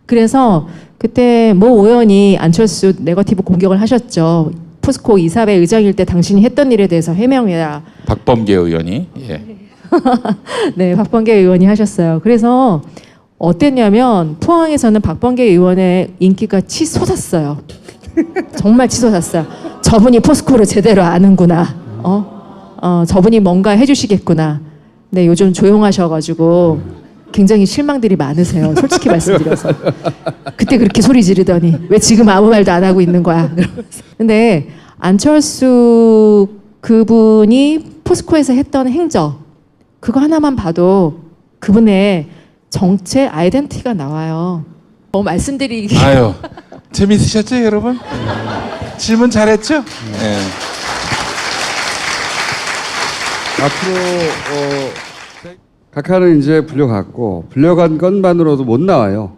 그래서 그때 모 의원이 안철수 네거티브 공격을 하셨죠. 포스코 이사회 의장일 때 당신이 했던 일에 대해서 해명해라. 박범계 의원이. 예. 네, 박범계 의원이 하셨어요. 그래서 어땠냐면 포항에서는 박범계 의원의 인기가 치솟았어요. 정말 치솟았어요. 저분이 포스코를 제대로 아는구나. 저분이 뭔가 해주시겠구나. 근데 요즘 조용하셔가지고 굉장히 실망들이 많으세요. 솔직히 말씀드려서. 그때 그렇게 소리 지르더니 왜 지금 아무 말도 안 하고 있는 거야. 근데 안철수 그분이 포스코에서 했던 행적 그거 하나만 봐도 그분의 정체 아이덴티티가 나와요. 말씀드리기 아유, 재밌으셨죠, 여러분? 질문 잘했죠? 네. 앞으로 각하는 이제 불려갔고 불려간 건만으로도 못 나와요.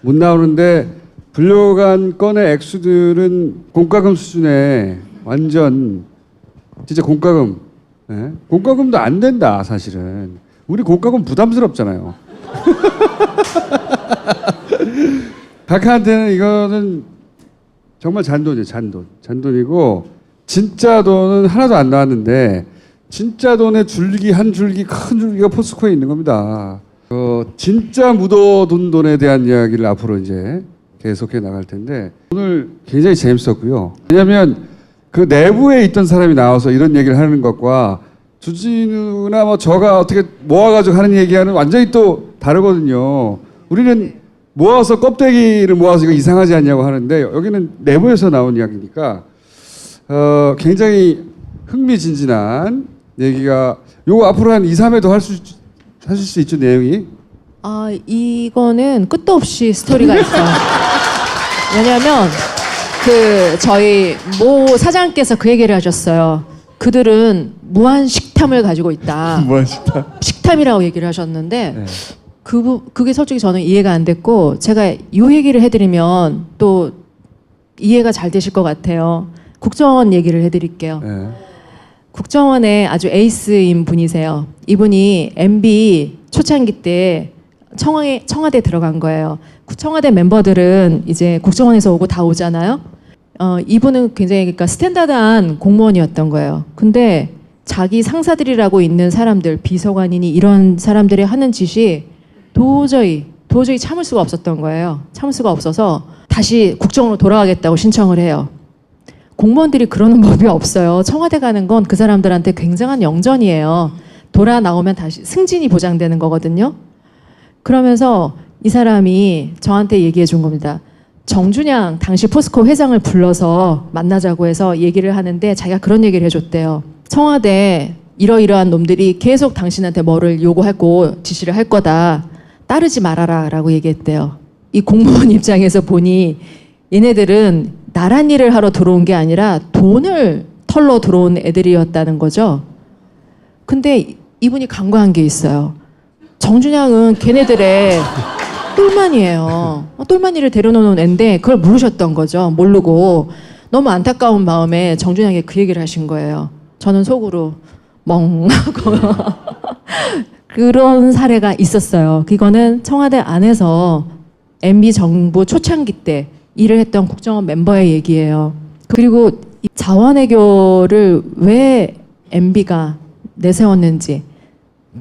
못 나오는데 불려간 건의 액수들은 공과금 수준의 완전 진짜 공과금. 예? 공과금도 안 된다 사실은. 우리 공과금 부담스럽잖아요. 각하한테는 이거는 정말 잔돈이에요. 잔돈이고 진짜 돈은 하나도 안 나왔는데 진짜 돈의 줄기 한 줄기 큰 줄기가 포스코에 있는 겁니다. 진짜 묻어둔 돈에 대한 이야기를 앞으로 이제 계속해 나갈 텐데 오늘 굉장히 재밌었고요. 왜냐하면 그 내부에 있던 사람이 나와서 이런 얘기를 하는 것과 주진우나 뭐 저가 어떻게 모아가지고 하는 얘기와는 완전히 또 다르거든요. 우리는 모아서 껍데기를 모아서 이거 이상하지 않냐고 하는데 여기는 내부에서 나온 이야기니까 굉장히 흥미진진한 얘기가 요거 앞으로 한 2, 3회 더 하실 수 있죠 내용이? 이거는 끝도 없이 스토리가 있어요. 왜냐하면 저희 모 사장께서 그 얘기를 하셨어요. 그들은 무한 식탐을 가지고 있다. 무한 식탐? 식탐이라고 얘기를 하셨는데 네. 그게 솔직히 저는 이해가 안 됐고 제가 이 얘기를 해드리면 또 이해가 잘 되실 것 같아요. 국정원 얘기를 해드릴게요. 네. 국정원의 아주 에이스인 분이세요. 이분이 MB 초창기 때 청와대 들어간 거예요. 청와대 멤버들은 이제 국정원에서 오고 다 오잖아요. 이분은 굉장히 그러니까 스탠다드한 공무원이었던 거예요. 근데 자기 상사들이라고 있는 사람들, 비서관이니 이런 사람들이 하는 짓이 도저히 참을 수가 없었던 거예요. 참을 수가 없어서 다시 국정원으로 돌아가겠다고 신청을 해요. 공무원들이 그러는 법이 없어요. 청와대 가는 건 그 사람들한테 굉장한 영전이에요. 돌아 나오면 다시 승진이 보장되는 거거든요. 그러면서 이 사람이 저한테 얘기해 준 겁니다. 정준양 당시 포스코 회장을 불러서 만나자고 해서 얘기를 하는데 자기가 그런 얘기를 해줬대요. 청와대 이러이러한 놈들이 계속 당신한테 뭐를 요구하고 지시를 할 거다. 따르지 말아라 라고 얘기했대요. 이 공무원 입장에서 보니 얘네들은 나란 일을 하러 들어온 게 아니라 돈을 털러 들어온 애들이었다는 거죠. 근데 이분이 간과한 게 있어요. 정준양은 걔네들의 똘마니예요. 똘마니를 데려놓은 애인데 그걸 모르셨던 거죠. 모르고 너무 안타까운 마음에 정준양이 그 얘기를 하신 거예요. 저는 속으로 멍하고 그런 사례가 있었어요. 이거는 청와대 안에서 MB 정부 초창기 때 일을 했던 국정원 멤버의 얘기예요. 그리고 이 자원외교를 왜 MB가 내세웠는지.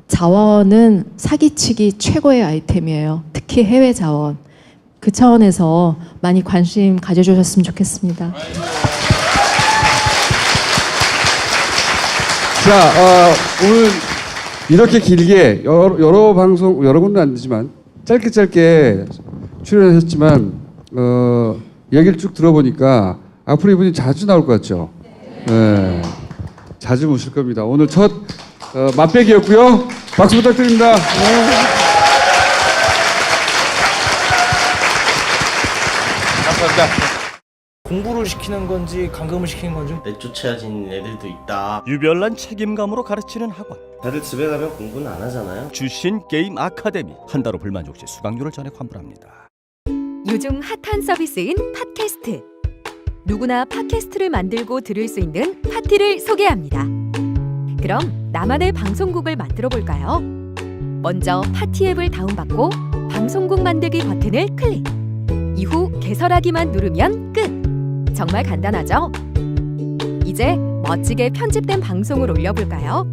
자원은 사기치기 최고의 아이템이에요. 특히 해외 자원. 그 차원에서 많이 관심 가져주셨으면 좋겠습니다. 자, 오늘 이렇게 길게 여러 방송 여러 군데 안 되지만 짧게 출연하셨지만 얘기를 쭉 들어보니까 앞으로 이분이 자주 나올 것 같죠? 네. 자주 모실 겁니다. 오늘 첫 맛배기였고요. 박수 부탁드립니다. 감사합니다. 공부를 시키는 건지 감금을 시키는 건지 내쫓아진 애들도 있다. 유별난 책임감으로 가르치는 학원. 다들 집에 가면 공부는 안 하잖아요. 주신 게임 아카데미. 한 달로 불만족 시 수강료를 전액 환불합니다. 요즘 핫한 서비스인 팟캐스트. 누구나 팟캐스트를 만들고 들을 수 있는 파티를 소개합니다. 그럼 나만의 방송국을 만들어 볼까요? 먼저 파티 앱을 다운받고 방송국 만들기 버튼을 클릭. 이후 개설하기만 누르면 끝! 정말 간단하죠? 이제 멋지게 편집된 방송을 올려볼까요?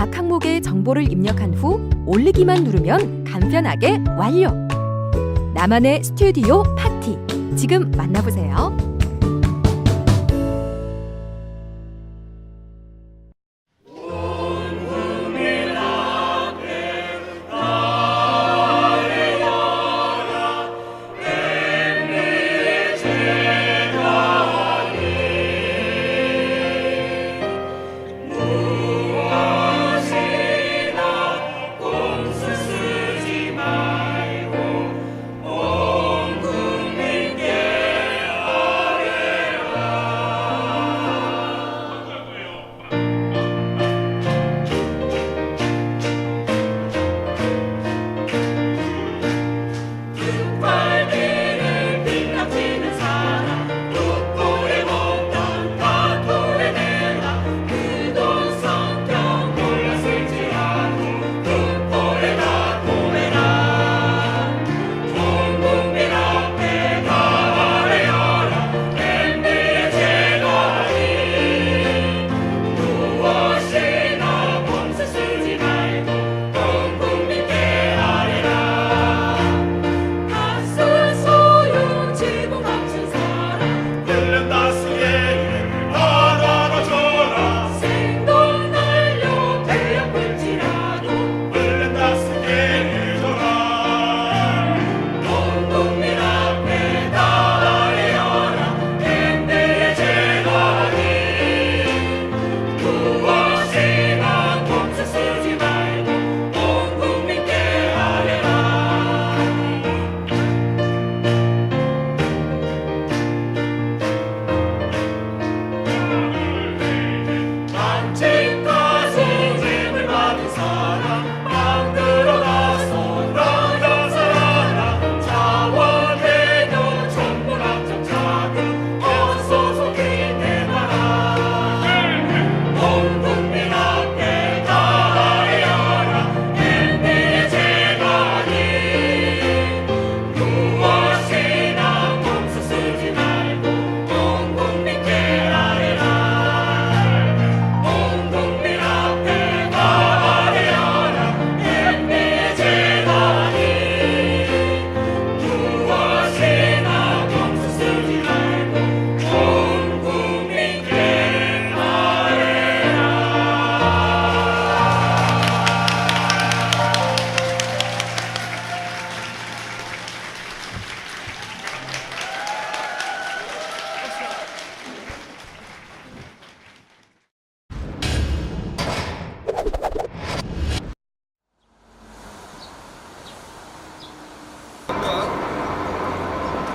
각 항목의 정보를 입력한 후 올리기만 누르면 간편하게 완료. 나만의 스튜디오 파티. 지금 만나보세요.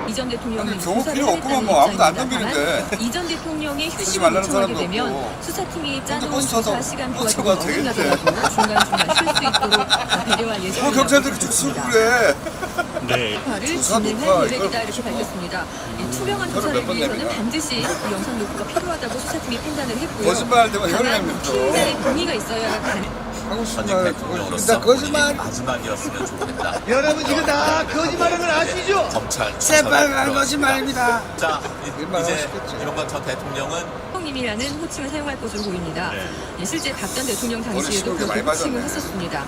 이전 대통령이 아니, 경호 필요 없구만 뭐 아무도 안 넘기는데. 이전 대통령이 하지 휴식을 말라는 요청하게 사람도 되면 없고. 수사팀이 짜놓은 버스 타서 조사 시간표가 버스 좀 가도 되겠대. 어긋나더라도 중간중간 쉴 수 있도록 배려할 예정이라고 경찰들이 쭉 쓰고 그래. 네. 조사를 조사 진행할 녹화, 계획이다 이렇게 이걸 밝혔습니다. 이 투명한 이거를 조사를 몇번 위해서는 냅니까? 반드시 이 영상 녹화가 필요하다고 수사팀이 판단을 했고요. 거짓말할 때만 혀를 다만 냅니다. 피해자의 동의가 있어야 가능. 하고 싶은 말 다 거짓말. 마지막이었으면 좋겠다. 여러분 이거 다 거짓말하는 걸 아시죠? 검찰 새빨간 거짓말입니다. 자, 이제 이명박 전 대통령은 형님이라는 호칭을 사용할 것으로 보입니다. 예, 실제 박 전 대통령 머리 당시에도 씹은 게 많이 그렇게 호칭을 빠졌네. 했었습니다.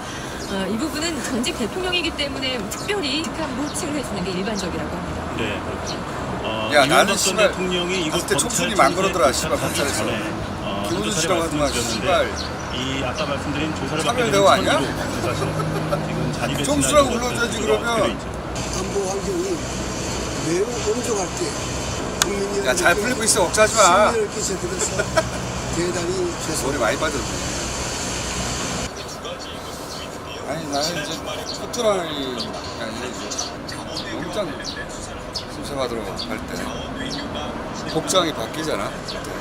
이 부분은 전직 대통령이기 때문에 특별히 직함으로 호칭을 해주는 게 일반적이라고 합니다. 네, 그렇죠. 야 나는 씨발 갔을 때 촉순이 안 걸었더라 씨발 검찰에서. 기호주시라고 하더만 씨발. 이 아까 말씀드린 조사를 참여대우 아니야? 지금 자리를 총수라고 불러줘야지 그러면. 안보 환경이 매우 엄중할 때 국민이 야 잘 풀리고 있어 억지하지 마. 신뢰를 끼쳐드려서 대단히 머리 많이 빠졌네. 아니 나는 이제 포트라이 아니라 이제 영장 심사받으러 갈 때 복장이 바뀌잖아. 그때.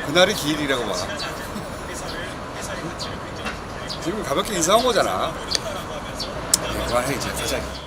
그날이 기일이라고 봐. 지금 가볍게 인사한 거잖아. 그만해 이제 가자.